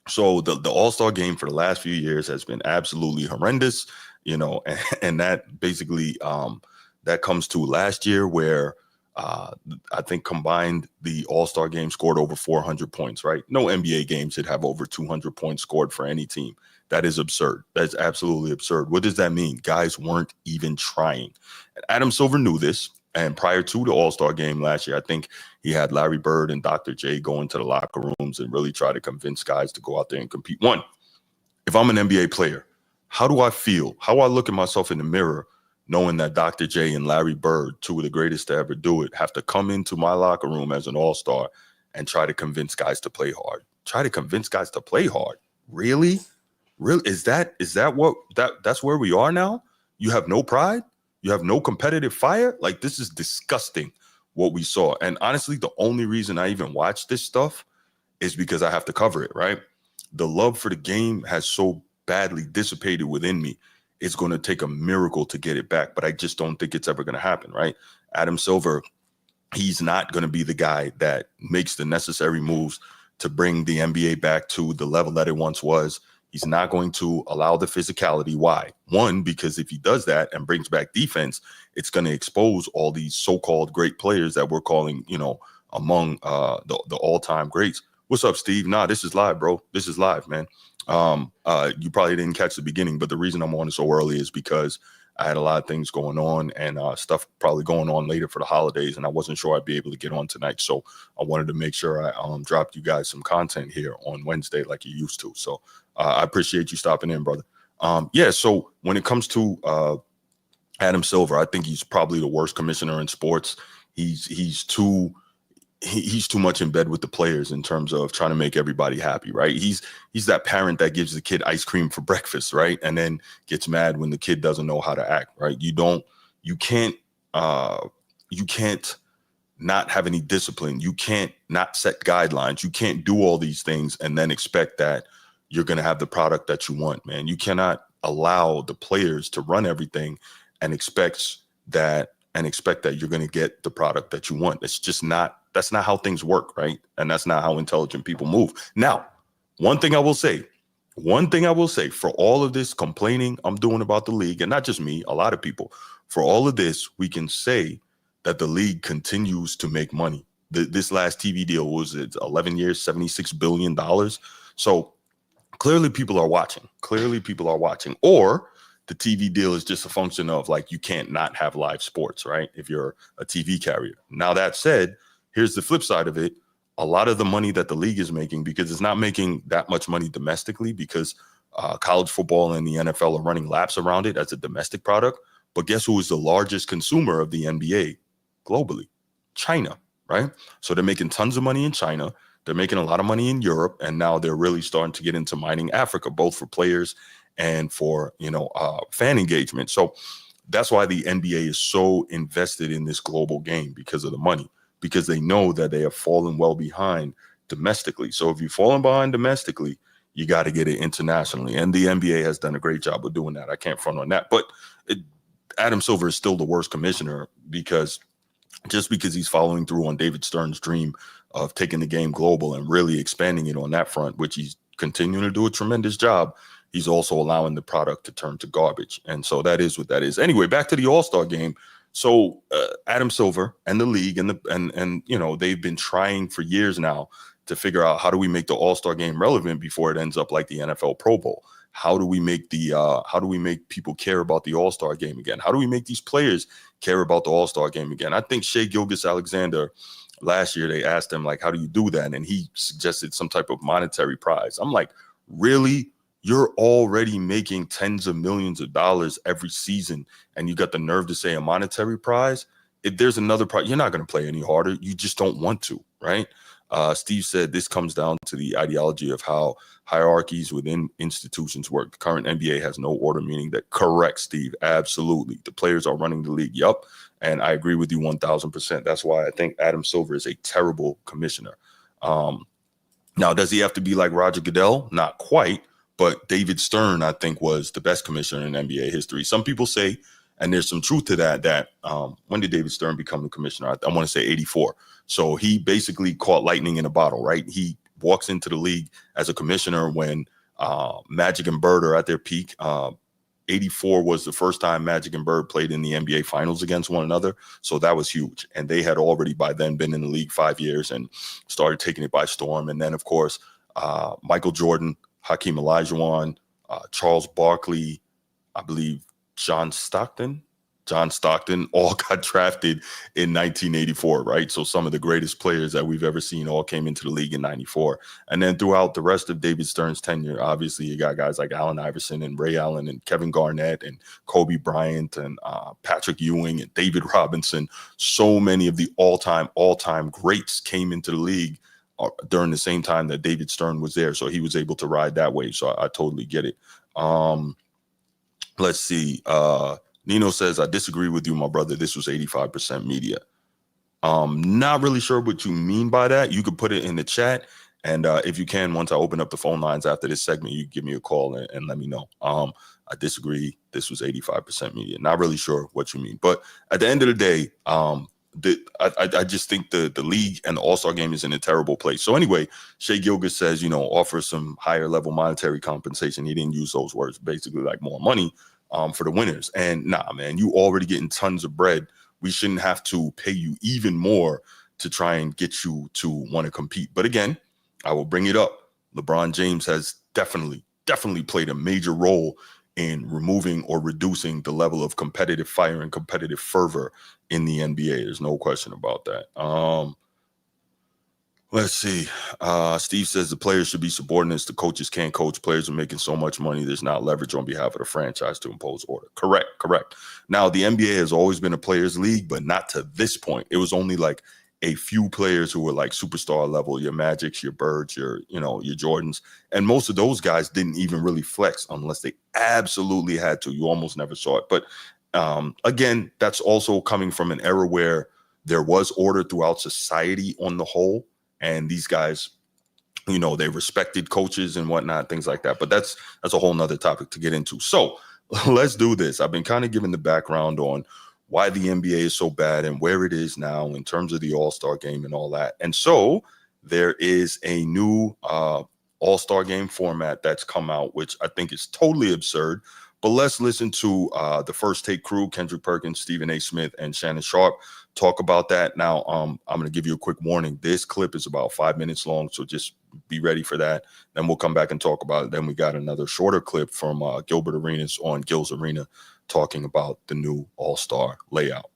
So the All-Star game for the last few years has been absolutely horrendous, you know, and that basically that comes to last year where I think combined the All-Star game scored over 400 points, right? No NBA game should have over 200 points scored for any team. That is absurd. That's absolutely absurd. What does that mean? Guys weren't even trying. Adam Silver knew this. And prior to the All-Star game last year, I think he had Larry Bird and Dr. J go into the locker rooms and really try to convince guys to go out there and compete. One, if I'm an NBA player, how do I feel? How do I look at myself in the mirror knowing that Dr. J and Larry Bird, two of the greatest to ever do it, have to come into my locker room as an all-star and try to convince guys to play hard? Try to convince guys to play hard. Really? Really? Is that what that's where we are now? You have no pride? You have no competitive fire? Like, this is disgusting what we saw. And honestly, the only reason I even watch this stuff is because I have to cover it, right? The love for the game has so badly dissipated within me. It's going to take a miracle to get it back, but I just don't think it's ever going to happen, right? Adam Silver, he's not going to be the guy that makes the necessary moves to bring the NBA back to the level that it once was. He's not going to allow the physicality. Why? One, because if he does that and brings back defense, it's going to expose all these so-called great players that we're calling, you know, among the all-time greats. What's up, Steve? Nah, this is live, bro. This is live, man. You probably didn't catch the beginning, but the reason I'm on it so early is because I had a lot of things going on and stuff probably going on later for the holidays, and I wasn't sure I'd be able to get on tonight. So I wanted to make sure I dropped you guys some content here on Wednesday like you used to. So I appreciate you stopping in, brother. Yeah, so when it comes to Adam Silver, I think he's probably the worst commissioner in sports. He's too much in bed with the players in terms of trying to make everybody happy, right? He's that parent that gives the kid ice cream for breakfast, right? And then gets mad when the kid doesn't know how to act, right? You can't not have any discipline. You can't not set guidelines. You can't do all these things and then expect that you're going to have the product that you want, man. You cannot allow the players to run everything and expect that you're going to get the product that you want. That's not how things work, right? And that's not how intelligent people move. Now, One thing I will say, for all of this complaining I'm doing about the league, and not just me, a lot of people, for all of this, we can say that the league continues to make money. This last TV deal was 11 years, $76 billion. So clearly people are watching. Or the TV deal is just a function of like, you can't not have live sports, right? If you're a TV carrier. Now that said, here's the flip side of it. A lot of the money that the league is making, because it's not making that much money domestically, because college football and the NFL are running laps around it as a domestic product. But guess who is the largest consumer of the NBA globally? China, right? So they're making tons of money in China. They're making a lot of money in Europe, and now they're really starting to get into mining Africa, both for players and for, fan engagement. So that's why the NBA is so invested in this global game, because of the money, because they know that they have fallen well behind domestically. So if you've fallen behind domestically, you got to get it internationally. And the NBA has done a great job of doing that. I can't front on that. But Adam Silver is still the worst commissioner, because he's following through on David Stern's dream of taking the game global and really expanding it on that front, which he's continuing to do a tremendous job. He's also allowing the product to turn to garbage. And so that is what that is. Anyway, back to the All-Star game. So Adam Silver and the league and they've been trying for years now to figure out, how do we make the All-Star game relevant before it ends up like the NFL Pro Bowl? How do we make people care about the All-Star game again? How do we make these players care about the All-Star game again? I think Shai Gilgeous-Alexander, last year, they asked him, like, how do you do that? And he suggested some type of monetary prize. I'm like, really? You're already making tens of millions of dollars every season, and you got the nerve to say a monetary prize? If there's another prize, you're not going to play any harder. You just don't want to, right? Steve said this comes down to the ideology of how hierarchies within institutions work. The current NBA has no order, meaning that. Correct, Steve. Absolutely. The players are running the league. Yup. And I agree with you 1,000%. That's why I think Adam Silver is a terrible commissioner. Now, does he have to be like Roger Goodell? Not quite. But David Stern, I think, was the best commissioner in NBA history. Some people say, and there's some truth to that when did David Stern become the commissioner? I want to say 84. So he basically caught lightning in a bottle, right? He walks into the league as a commissioner when Magic and Bird are at their peak. 84 was the first time Magic and Bird played in the NBA Finals against one another. So that was huge. And they had already by then been in the league 5 years and started taking it by storm. And then, of course, Michael Jordan, Hakeem Olajuwon, Charles Barkley, I believe John Stockton all got drafted in 1984, right? So some of the greatest players that we've ever seen all came into the league in 94. And then throughout the rest of David Stern's tenure, obviously you got guys like Allen Iverson and Ray Allen and Kevin Garnett and Kobe Bryant and Patrick Ewing and David Robinson. So many of the all-time greats came into the league during the same time that David Stern was there. So he was able to ride that wave. So I totally get it. Let's see. Nino says, I disagree with you, my brother. This was 85% media. Not really sure what you mean by that. You could put it in the chat. And if you can, once I open up the phone lines after this segment, you give me a call and let me know. I disagree. This was 85% media. Not really sure what you mean. But at the end of the day, I just think the league and the All-Star game is in a terrible place. So anyway, Shai Gilgeous says, offer some higher level monetary compensation. He didn't use those words, basically like more money for the winners. And nah, man, you already getting tons of bread. We shouldn't have to pay you even more to try and get you to want to compete. But again, I will bring it up. LeBron James has definitely played a major role in removing or reducing the level of competitive fire and competitive fervor in the NBA. There's no question about that. Let's see. Steve says the players should be subordinates. The coaches can't coach. Players are making so much money. There's not leverage on behalf of the franchise to impose order. Correct. Now, the NBA has always been a players' league, but not to this point. It was only like a few players who were like superstar level, your Magics, your Birds, your Jordans. And most of those guys didn't even really flex unless they absolutely had to. You almost never saw it. But again, that's also coming from an era where there was order throughout society on the whole. And these guys, they respected coaches and whatnot, things like that. But that's a whole nother topic to get into. So let's do this. I've been kind of giving the background on why the NBA is so bad and where it is now in terms of the All-Star game and all that. And so there is a new All-Star game format that's come out, which I think is totally absurd. But let's listen to the First Take crew, Kendrick Perkins, Stephen A. Smith, and Shannon Sharp talk about that. Now, I'm going to give you a quick warning. This clip is about 5 minutes long, so just be ready for that. Then we'll come back and talk about it. Then we got another shorter clip from Gilbert Arenas on Gil's Arena talking about the new All-Star layout.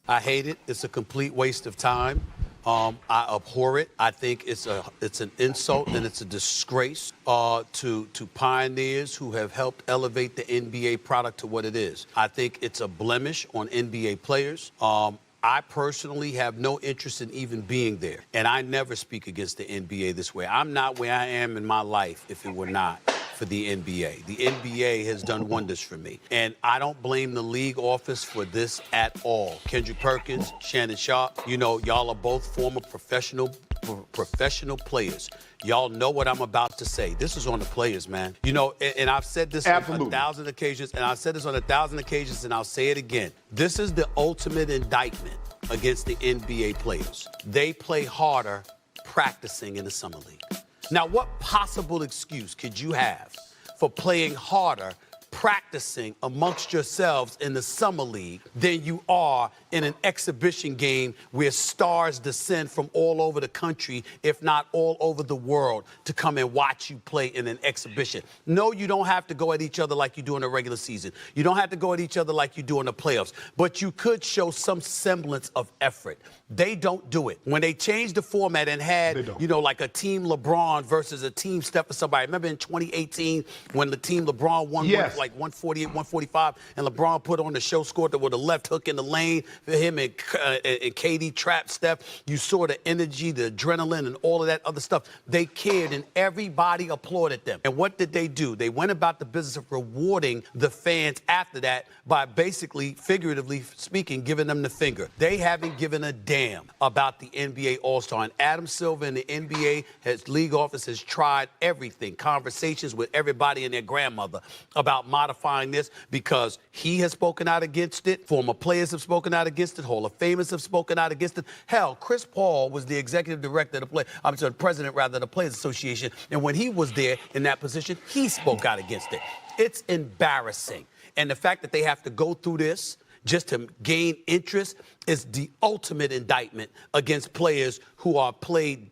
I hate it. It's a complete waste of time. I abhor it. I think it's an insult and it's a disgrace to pioneers who have helped elevate the NBA product to what it is. I think it's a blemish on NBA players. I personally have no interest in even being there, and I never speak against the NBA this way. I'm not where I am in my life if it were not for the NBA. The NBA has done wonders for me, and I don't blame the league office for this at all. Kendrick Perkins, Shannon Sharp, y'all are both former professional players. Y'all know what I'm about to say. This is on the players, man. And I've said this on 1,000 occasions, and I've said this on 1,000 occasions, and I'll say it again. This is the ultimate indictment against the NBA players. They play harder practicing in the summer league. Now, what possible excuse could you have for playing harder practicing amongst yourselves in the summer league than you are in an exhibition game where stars descend from all over the country, if not all over the world, to come and watch you play in an exhibition? No, you don't have to go at each other like you do in a regular season. You don't have to go at each other like you do in the playoffs, but you could show some semblance of effort. They don't do it. When they changed the format and had, like a team LeBron versus a team Steph or somebody. Remember in 2018 when the team LeBron won like 148, 145, and LeBron put on the show score with a left hook in the lane for him and KD trapped Steph. You saw the energy, the adrenaline, and all of that other stuff. They cared, and everybody applauded them. And what did they do? They went about the business of rewarding the fans after that by basically, figuratively speaking, giving them the finger. They haven't given a damn about the NBA All-Star. And Adam Silver and the NBA league office has tried everything, conversations with everybody and their grandmother about modifying this because he has spoken out against it. Former players have spoken out against it. Hall of Famers have spoken out against it. Hell, Chris Paul was the executive director of the president of the Players Association. And when he was there in that position, he spoke out against it. It's embarrassing. And the fact that they have to go through this just to gain interest is the ultimate indictment against players who are paid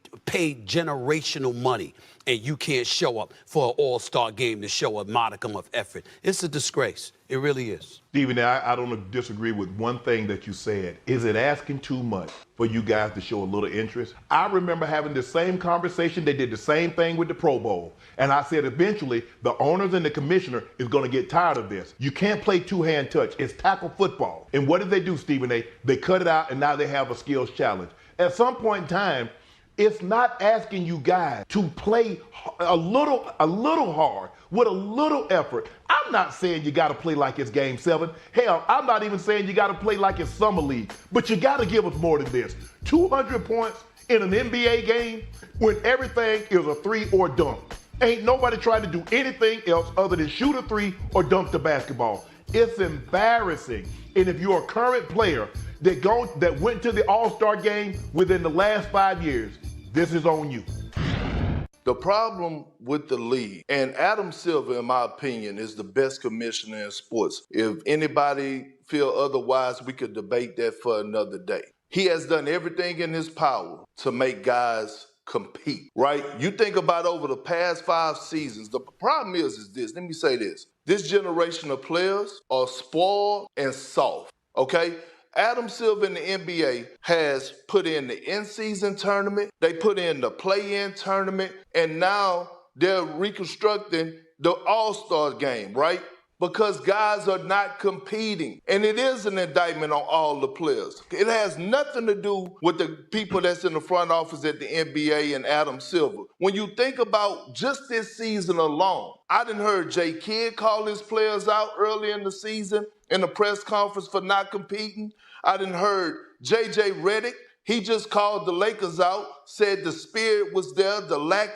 generational money, and you can't show up for an all-star game to show a modicum of effort. It's a disgrace. It really is. Stephen, I don't disagree with one thing that you said. Is it asking too much for you guys to show a little interest? I remember having the same conversation. They did the same thing with the Pro Bowl. And I said eventually the owners and the commissioner is going to get tired of this. You can't play two-hand touch. It's tackle football. And what did they do, Stephen A? They cut it out, and now they have a skills challenge. At some point in time, it's not asking you guys to play a little hard with a little effort. I'm not saying you got to play like it's Game 7. Hell, I'm not even saying you got to play like it's Summer League. But you got to give us more than this. 200 points in an NBA game when everything is a three or dunk. Ain't nobody trying to do anything else other than shoot a three or dunk the basketball. It's embarrassing. And if you're a current player that went to the All-Star game within the last 5 years, this is on you. The problem with the league, and Adam Silver, in my opinion, is the best commissioner in sports. If anybody feel otherwise, we could debate that for another day. He has done everything in his power to make guys compete, right? You think about over the past 5 seasons, the problem is this. Let me say this. This generation of players are spoiled and soft, okay? Adam Silver in the NBA has put in the in-season tournament, they put in the play-in tournament, and now they're reconstructing the All-Star game, right? Because guys are not competing. And it is an indictment on all the players. It has nothing to do with the people that's in the front office at the NBA and Adam Silver. When you think about just this season alone, I done heard Jay Kidd call his players out early in the season in the press conference for not competing. I done heard J.J. Redick. He just called the Lakers out, said the spirit was there, the lack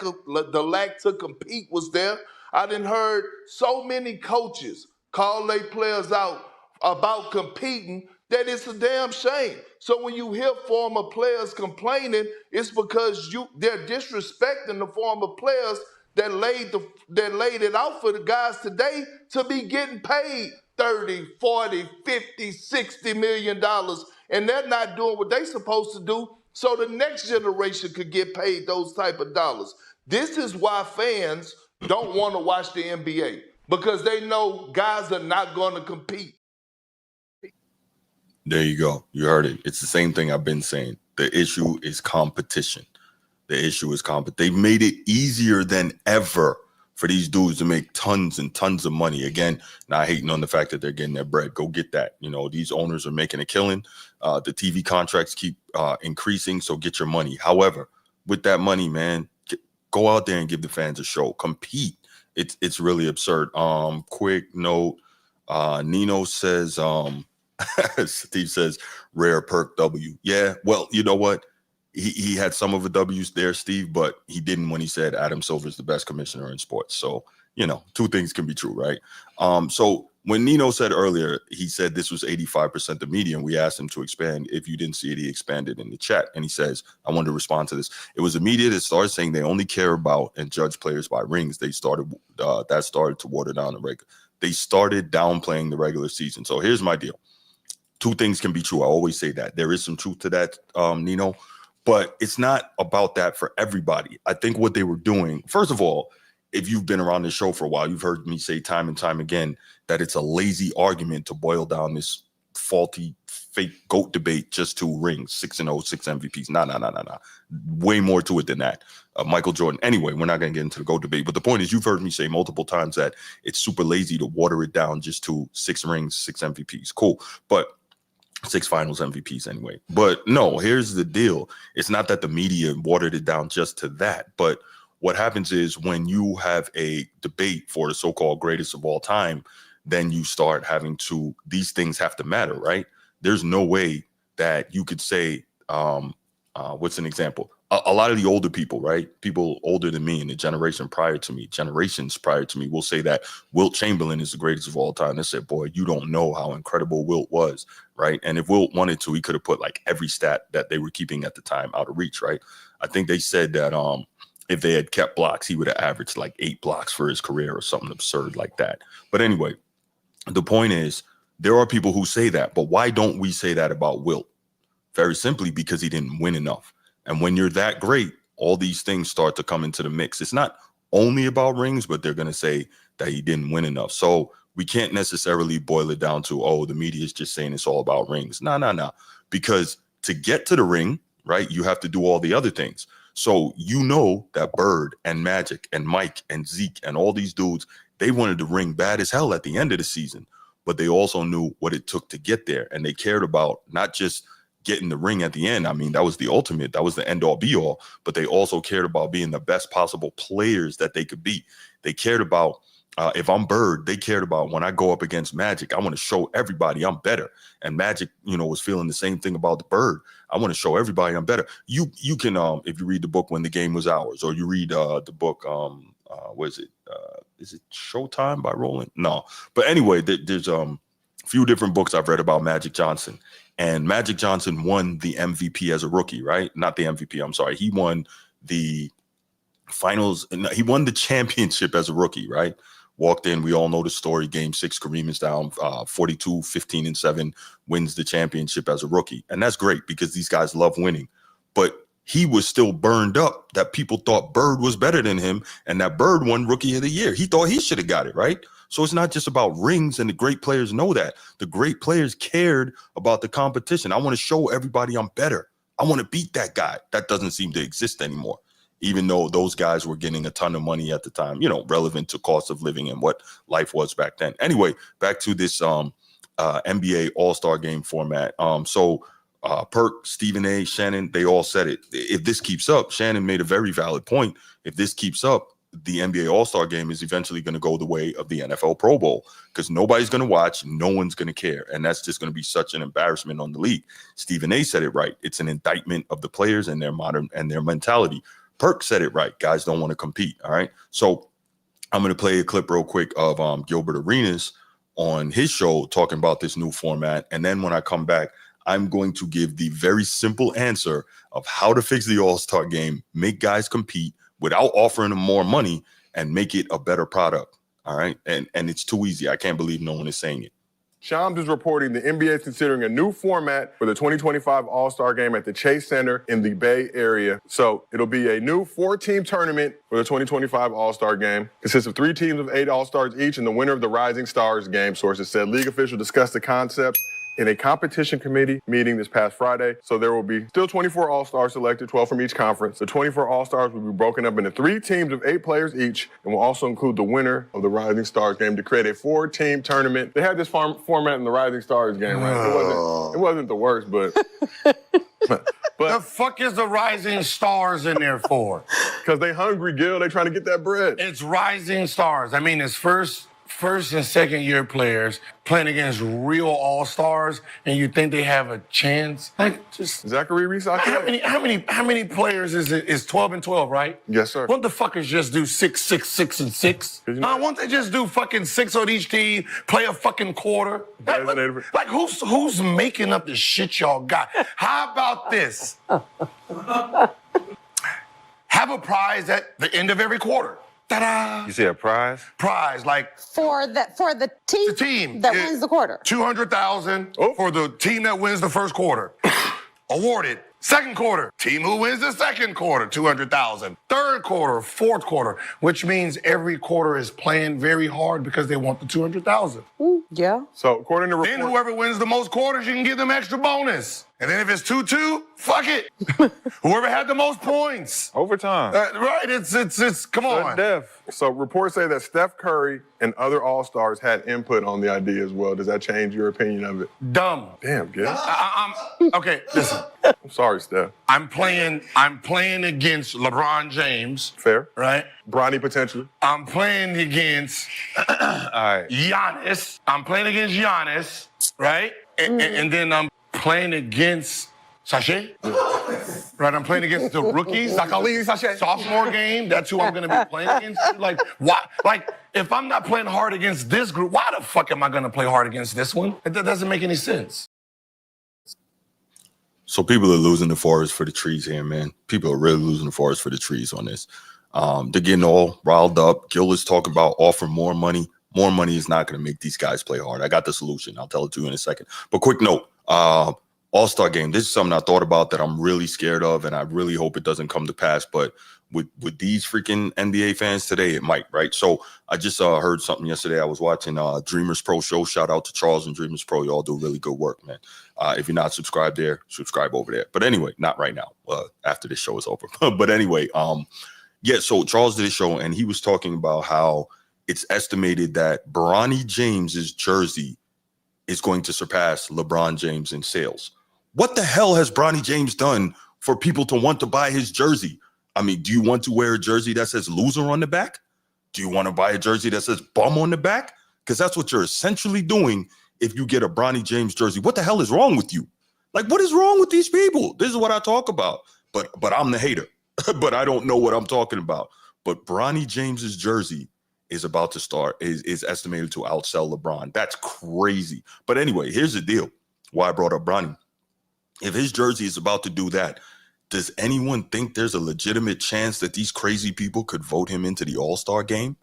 to compete was there. I done heard so many coaches call their players out about competing that it's a damn shame. So when you hear former players complaining, it's because they're disrespecting the former players that laid it out for the guys today to be getting paid 30, 40, 50, 60 million dollars, and they're not doing what they're supposed to do so the next generation could get paid those type of dollars. This is why fans don't want to watch the NBA, because they know guys are not going to compete. There you go. You heard it. It's the same thing I've been saying. The issue is competition. The issue is They've made it easier than ever for these dudes to make tons and tons of money. Again, not hating on the fact that they're getting their bread. Go get that. You know, these owners are making a killing. The TV contracts keep increasing, so get your money. However, with that money, man, go out there and give the fans a show. Compete. It's really absurd. Quick note. Nino says, Steve says, rare perk W. Yeah, well, you know what? He had some of the W's there, Steve, but he didn't when he said Adam Silver is the best commissioner in sports. So, you know, two things can be true, right? So when Nino said earlier, he said this was 85% the median. We asked him to expand. If you didn't see it, he expanded in the chat. And he says, I wanted to respond to this. It was the media that started saying they only care about and judge players by rings. That started to water down the regular. They started downplaying the regular season. So here's my deal. Two things can be true. I always say that. There is some truth to that, Nino. But it's not about that for everybody. I think what they were doing, first of all, if you've been around this show for a while, you've heard me say time and time again that it's a lazy argument to boil down this faulty, fake GOAT debate just to rings, 6-0, 6 MVPs. Nah. Way more to it than that. Michael Jordan. Anyway, we're not going to get into the GOAT debate. But the point is, you've heard me say multiple times that it's super lazy to water it down just to 6 rings, 6 MVPs. Cool. But 6 finals MVPs anyway. But no, here's the deal. It's not that the media watered it down just to that. But what happens is when you have a debate for the so-called greatest of all time, then you start having to, these things have to matter, right? There's no way that you could say, what's an example? A lot of the older people, right? People older than me and the generations prior to me will say that Wilt Chamberlain is the greatest of all time. They said, boy, you don't know how incredible Wilt was, right? And if Wilt wanted to, he could have put like every stat that they were keeping at the time out of reach, right? I think they said that if they had kept blocks, he would have averaged like 8 blocks for his career or something absurd like that. But anyway, the point is, there are people who say that, but why don't we say that about Wilt? Very simply because he didn't win enough. And when you're that great, all these things start to come into the mix. It's not only about rings, but they're going to say that he didn't win enough. So we can't necessarily boil it down to, oh, the media is just saying it's all about rings. No. Because to get to the ring, right, you have to do all the other things. So you know that Bird and Magic and Mike and Zeke and all these dudes, they wanted the ring bad as hell at the end of the season. But they also knew what it took to get there. And they cared about not just getting the ring at the end. I mean, that was the ultimate. That was the end all be all. But they also cared about being the best possible players that they could be. They cared about, if I'm Bird, they cared about when I go up against Magic, I want to show everybody I'm better. And Magic, was feeling the same thing about the Bird. I want to show everybody I'm better. You can, if you read the book When the Game Was Ours, or you read the book, what is it? Is it Showtime by Roland? No. But anyway, there's a few different books I've read about Magic Johnson. And Magic Johnson won the MVP as a rookie, right? Not the MVP, I'm sorry. He won the finals. He won the championship as a rookie, right? Walked in. We all know the story. Game 6, Kareem is down 42, 15-7, wins the championship as a rookie. And that's great because these guys love winning. But he was still burned up that people thought Bird was better than him and that Bird won Rookie of the Year. He thought he should have got it, right? So it's not just about rings, and the great players know that. The great players cared about the competition. I want to show everybody I'm better. I want to beat that guy. That doesn't seem to exist anymore, even though those guys were getting a ton of money at the time, relevant to cost of living and what life was back then. Anyway, back to this NBA All-Star Game format. Perk, Stephen A., Shannon, they all said it. If this keeps up, Shannon made a very valid point. If this keeps up, the NBA All-Star Game is eventually going to go the way of the NFL Pro Bowl because nobody's going to watch. No one's going to care. And that's just going to be such an embarrassment on the league. Stephen A. said it right. It's an indictment of the players and their mentality. Perk said it right. Guys don't want to compete. All right. So I'm going to play a clip real quick of Gilbert Arenas on his show talking about this new format. And then when I come back, I'm going to give the very simple answer of how to fix the All-Star Game, make guys compete without offering them more money, and make it a better product. All right. And it's too easy. I can't believe no one is saying it. Shams is reporting the NBA is considering a new format for the 2025 All-Star Game at the Chase Center in the Bay Area. So it'll be a new 4-team tournament for the 2025 All-Star Game. Consists of 3 teams of 8 All-Stars each and the winner of the Rising Stars game, sources said. League officials discussed the concept in a competition committee meeting this past Friday. So there will be still 24 All-Stars selected, 12 from each conference. The 24 All-Stars will be broken up into 3 teams of 8 players each and will also include the winner of the Rising Stars game to create a 4-team tournament. They had this format in the Rising Stars game, right? It wasn't the worst, but... The fuck is the Rising Stars in there for? Because they hungry, Gil. They trying to get that bread. It's Rising Stars. I mean, it's first and second year players playing against real all-stars, and you think they have a chance? Like, just Zachary Reese. how many players is it? Is 12 and 12, right? Yes, sir. Won't the fuckers just do 6, 6, 6, and 6? Won't they just do fucking 6 on each team, play a fucking quarter? Like who's making up the shit y'all got? How about this? Have a prize at the end of every quarter. Ta-da! You say a prize? Prize, like For the team that wins the quarter. 200,000 for the team that wins the first quarter. Awarded. Second quarter, team who wins the second quarter, 200,000. Third quarter, fourth quarter, which means every quarter is playing very hard because they want the 200,000. Yeah. So according to Then whoever wins the most quarters, you can give them extra bonus. And then if it's 2-2, fuck it. Whoever had the most points. Overtime. Right, it's come on. So reports say that Steph Curry and other All-Stars had input on the idea as well. Does that change your opinion of it? Dumb. Damn, Gil. Okay, listen. I'm sorry, Steph. I'm playing against LeBron James. Fair. Right? Bronny potentially. I'm playing against Giannis. I'm playing against Giannis, right? And then I'm playing against Sachet. Right, I'm playing against the rookies. Sophomore game, that's who I'm gonna be playing against. Like, why? Like, if I'm not playing hard against this group, why the fuck am I gonna play hard against this one? That doesn't make any sense. So people are losing the forest for the trees here, man. People are really losing the forest for the trees on this. They're getting all riled up. Gil is talking about offering more money. More money is not going to make these guys play hard. I got the solution. I'll tell it to you in a second. But quick note, All-Star game. This is something I thought about that I'm really scared of, and I really hope it doesn't come to pass. But with these freaking NBA fans today, it might, right? So I just heard something yesterday. I was watching Dreamers Pro show. Shout out to Charles and Dreamers Pro. Y'all do really good work, man. If you're not subscribed there, subscribe over there. But anyway, not right now. After this show is over. But anyway, yeah. So Charles did a show, and he was talking about how it's estimated that Bronny James's jersey is going to surpass LeBron James in sales. What the hell has Bronny James done for people to want to buy his jersey? I mean, do you want to wear a jersey that says loser on the back? Do you want to buy a jersey that says bum on the back? Because that's what you're essentially doing if you get a Bronny James jersey. What the hell is wrong with you? Like, what is wrong with these people? This is what I talk about. But I'm the hater. But I don't know what I'm talking about. But Bronny James's jersey is about to start, is estimated to outsell LeBron. That's crazy. But anyway, here's the deal. Why I brought up Bronny. If his jersey is about to do that, does anyone think there's a legitimate chance that these crazy people could vote him into the All-Star game?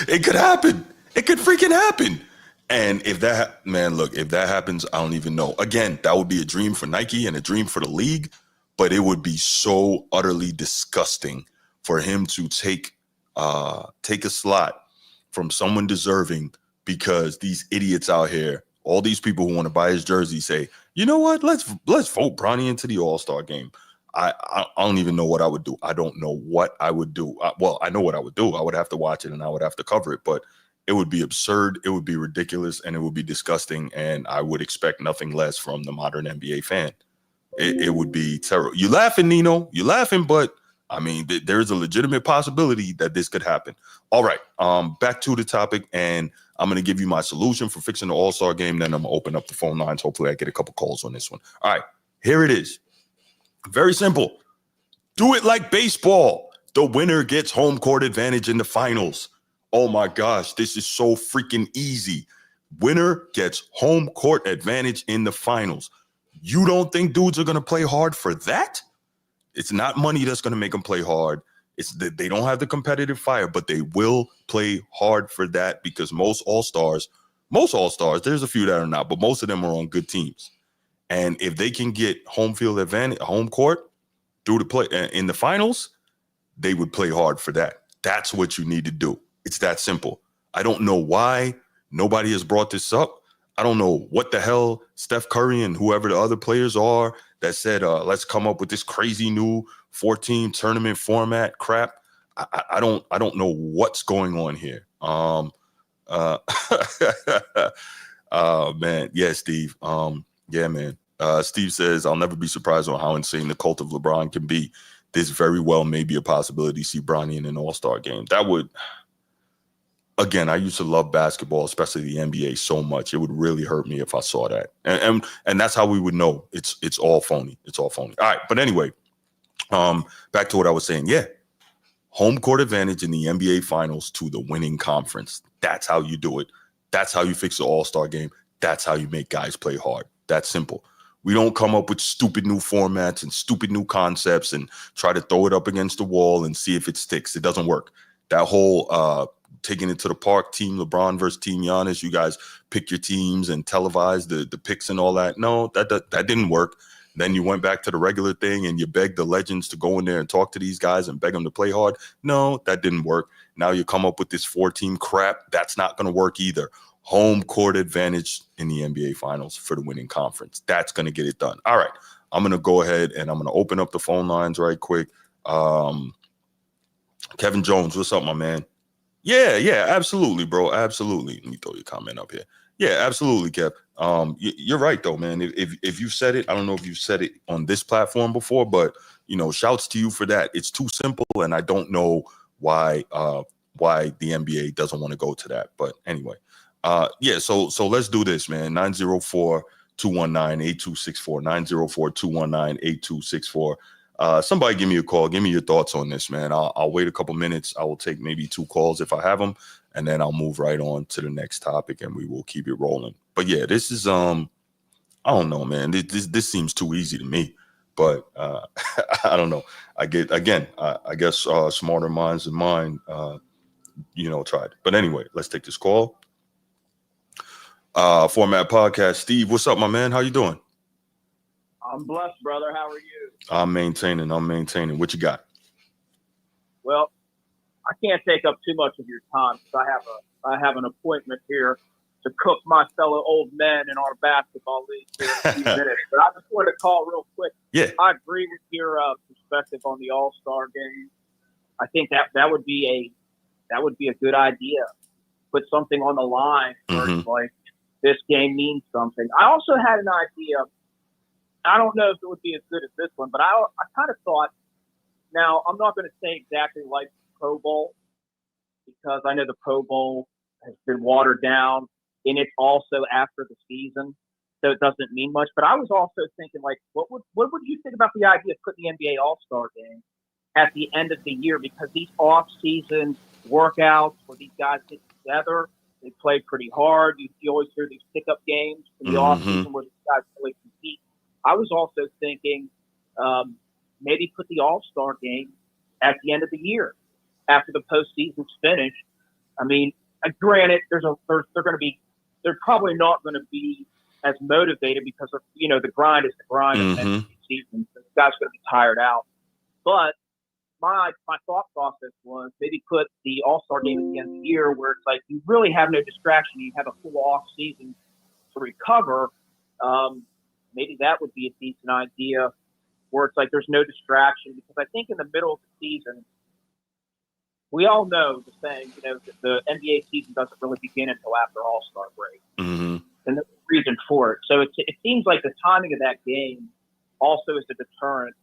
It could happen. It could freaking happen. And if that, man, look, if that happens, I don't even know. Again, that would be a dream for Nike and a dream for the league, but it would be so utterly disgusting for him to take a slot from someone deserving because these idiots out here, all these people who want to buy his jersey say, you know what, let's vote Bronny into the All-Star game. I don't even know what I would do. I don't know what I would do. Well, I know what I would do. I would have to watch it and I would have to cover it, but it would be absurd. It would be ridiculous and it would be disgusting. And I would expect nothing less from the modern NBA fan. It would be terrible. You laughing, Nino? You laughing, but I mean, there's a legitimate possibility that this could happen. All right, back to the topic, and I'm going to give you my solution for fixing the All-Star game. Then I'm going to open up the phone lines. Hopefully I get a couple calls on this one. All right, here it is. Very simple. Do it like baseball. The winner gets home court advantage in the finals. Oh my gosh, this is so freaking easy. Winner gets home court advantage in the finals. You don't think dudes are going to play hard for that? It's not money that's going to make them play hard. It's that they don't have the competitive fire, but they will play hard for that because most all-stars, there's a few that are not, but most of them are on good teams. And if they can get home field advantage, home court through the play in the finals, they would play hard for that. That's what you need to do. It's that simple. I don't know why nobody has brought this up. I don't know what the hell Steph Curry and whoever the other players are that said, let's come up with this crazy new 14 tournament format crap. I don't know what's going on here. Man. Yeah, Steve. Yeah, man. Steve says, I'll never be surprised on how insane the cult of LeBron can be. This very well may be a possibility to see Bronny in an all-star game. That would, again, I used to love basketball, especially the NBA, so much. It would really hurt me if I saw that. And that's how we would know it's all phony. It's all phony. All right. But anyway, back to what I was saying. Yeah. Home court advantage in the NBA finals to the winning conference. That's how you do it. That's how you fix the all-star game. That's how you make guys play hard. That's simple. We don't come up with stupid new formats and stupid new concepts and try to throw it up against the wall and see if it sticks. It doesn't work. That whole taking it to the park, Team LeBron versus Team Giannis, you guys pick your teams and televise the picks and all that. No, that didn't work. Then you went back to the regular thing and you begged the legends to go in there and talk to these guys and beg them to play hard. No, that didn't work. Now you come up with this 4-team crap. That's not going to work either. Home court advantage in the NBA finals for the winning conference. That's going to get it done. All right. I'm going to go ahead and I'm going to open up the phone lines right quick. Kevin Jones, what's up, my man? Yeah, absolutely, bro. Absolutely. Let me throw your comment up here. Yeah, absolutely, Kev. You're right, though, man. If you said it, I don't know if you've said it on this platform before, but, shouts to you for that. It's too simple, and I don't know why the NBA doesn't want to go to that. But anyway. So let's do this, man. 904-219-8264, 904-219-8264. Somebody give me a call. Give me your thoughts on this, man. I'll wait a couple minutes. I will take maybe 2 calls if I have them, and then I'll move right on to the next topic, and we will keep it rolling. But yeah, this is I don't know, man. This seems too easy to me, but I don't know. I guess smarter minds than mine, tried. But anyway, let's take this call. Format Podcast. Steve, what's up, my man? How you doing? I'm blessed, brother. How are you? I'm maintaining. What you got? Well, I can't take up too much of your time because I have an appointment here to cook my fellow old men in our basketball league here in a few minutes. But I just wanted to call real quick. Yeah. I agree with your perspective on the All-Star game. I think that would be a good idea. Put something on the line where it's like, this game means something. I also had an idea. I don't know if it would be as good as this one, but I kind of thought, now I'm not going to say exactly like the Pro Bowl because I know the Pro Bowl has been watered down and it's also after the season, so it doesn't mean much. But I was also thinking, like, what would you think about the idea of putting the NBA All-Star game at the end of the year? Because these off-season workouts where these guys get together, they play pretty hard. You always hear these pickup games in the off-season where these guys really compete. I was also thinking maybe put the All-Star game at the end of the year after the postseason's finished. I mean, granted, they're probably not going to be as motivated because of, the grind is the grind of the season. So the guys going to be tired out. But my thought process was maybe put the All-Star game at the end of the year where it's like you really have no distraction. You have a full off season to recover. Maybe that would be a decent idea where it's like there's no distraction, because I think in the middle of the season, we all know the saying, the NBA season doesn't really begin until after All-Star break. And there's a reason for it. So it seems like the timing of that game also is a deterrent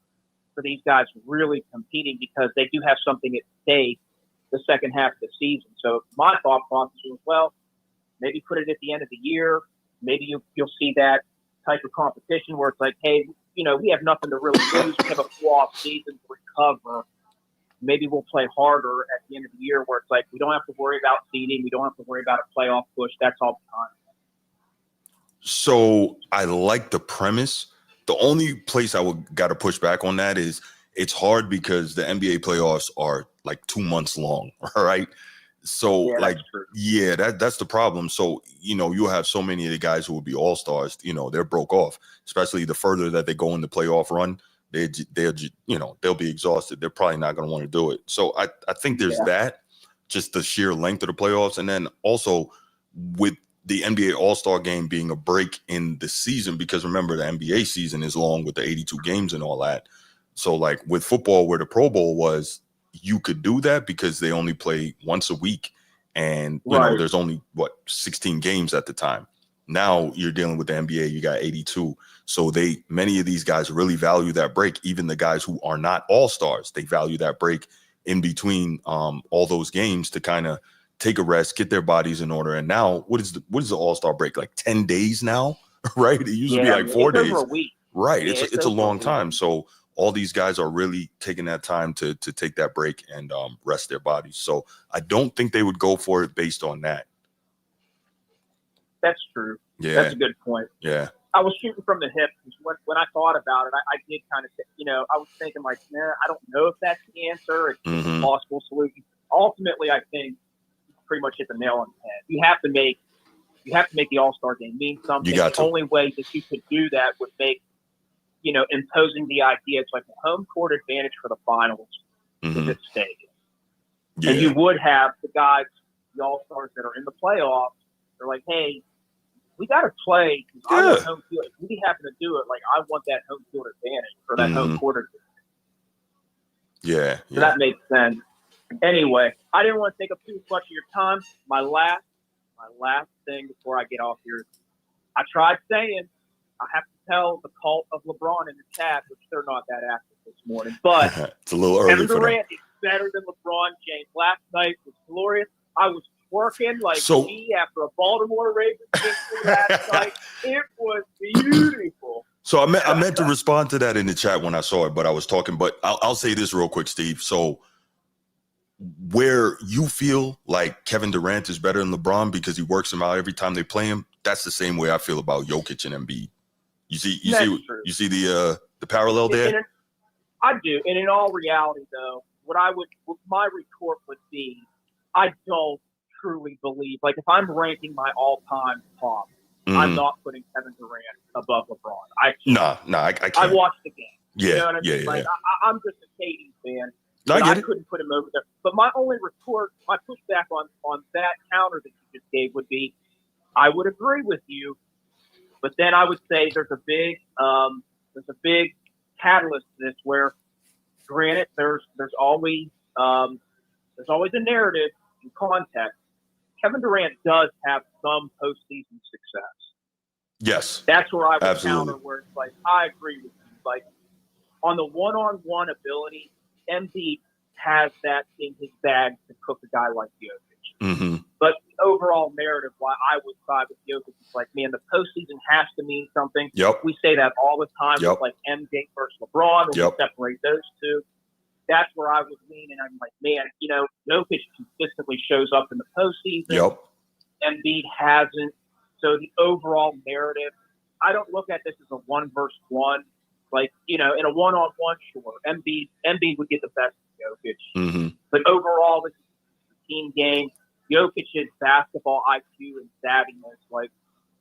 for these guys really competing, because they do have something at stake the second half of the season. So my thought process was, well, maybe put it at the end of the year. Maybe you'll see that type of competition where it's like, hey, we have nothing to really lose. We have a full off season to recover. Maybe we'll play harder at the end of the year where it's like we don't have to worry about seeding. We don't have to worry about a playoff push. That's all the time. So I like the premise. The only place I got to push back on that is it's hard because the NBA playoffs are like 2 months long, all right? So that's the problem. So, you'll have so many of the guys who will be all-stars, they're broke off, especially the further that they go in the playoff run, they'll be exhausted. They're probably not going to want to do it. So I think there's that, just the sheer length of the playoffs. And then also with the NBA All-Star game being a break in the season, because remember the NBA season is long with the 82 games and all that. So like with football, where the Pro Bowl was, you could do that because they only play once a week, and there's only 16 games at the time. Now you're dealing with the NBA, you got 82. So many of these guys really value that break. Even the guys who are not all-stars, they value that break in between all those games to kind of take a rest, get their bodies in order. And now what is the all-star break? Like 10 days now, right? It used to be like 4 days. Over a week. Right. Yeah, it's a long time. So all these guys are really taking that time to take that break and rest their bodies. So I don't think they would go for it based on that. That's true. Yeah. That's a good point. Yeah. I was shooting from the hip. When I thought about it, I did kind of, I was thinking like, I don't know if that's the answer. It's a possible solution. Ultimately, I think you pretty much hit the nail on the head. You have to make the All-Star game mean something. The only way that you could do that would make, imposing the idea. It's like a home court advantage for the finals is at stake. Yeah. And you would have the guys, the All-Stars that are in the playoffs. They're like, hey, we got to play. I want home field. If we happen to do it, like I want that home field advantage or that home court advantage. Yeah. So that makes sense. Anyway, I didn't want to take up too much of your time. My last thing before I get off here, I tried saying I have to tell the cult of LeBron in the chat, which they're not that active this morning, but it's a little early Kevin for Durant is better than LeBron James. Last night was glorious. I was working like me after a Baltimore Ravens victory last night. It was beautiful. So I meant to respond to that in the chat when I saw it, but I was talking. But I'll say this real quick, Steve. So where you feel like Kevin Durant is better than LeBron because he works him out every time they play him, that's the same way I feel about Jokic and Embiid. You see the parallel there? I do. And in all reality, though, my retort would be, I don't truly believe, like if I'm ranking my all-time top, I'm not putting Kevin Durant above LeBron. I can't. I watched the game. Yeah, you know what I mean? Yeah. I'm just a KD fan. I couldn't put him over there. But my only retort, my pushback on that counter that you just gave would be, I would agree with you, but then I would say there's a big catalyst to this where, granted, there's always a narrative in context. Kevin Durant does have some postseason success. Yes. That's where I would counter where it's like, I agree with you. Like, on the one-on-one ability, Embiid has that in his bag to cook a guy like Jokic. Mm-hmm. But the overall narrative, why I would side with Jokic is like, man, the postseason has to mean something. Yep. We say that all the time with like MJ versus LeBron, when we separate those two. That's where I would lean, and I'm like, man, Jokic consistently shows up in the postseason. Yep. Embiid hasn't. So the overall narrative, I don't look at this as a 1-versus-1. Like, in a one-on-one, sure, Embiid would get the best of Jokic. Mm-hmm. But overall, this is a team game. Jokic's basketball IQ and savviness, like,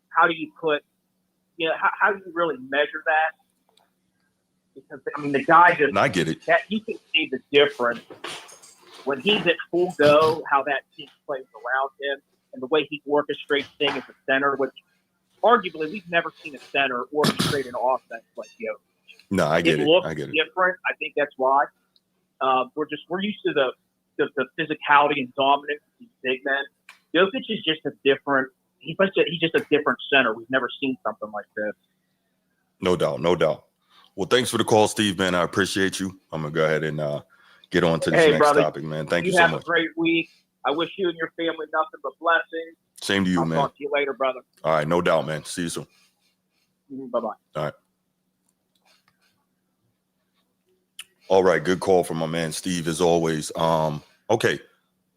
how do you put, how do you really measure that? Because, the guy just, I get it. You can see the difference when he's at full go, how that team plays around him, and the way he orchestrates things as a center, which arguably we've never seen a center orchestrate an offense like Jokic. No, I get it. It looks different. I think that's why. We're used to the physicality and dominance of these big men. Jokic is just he's just a different center. We've never seen something like this. No doubt. Well, thanks for the call, Steve, man. I appreciate you. I'm going to go ahead and get on to this next topic, man. Thank you so much. You have a great week. I wish you and your family nothing but blessings. Same to you, man. I'll talk to you later, brother. All right, no doubt, man. See you soon. Bye-bye. All right. All right, good call from my man Steve, as always. Okay.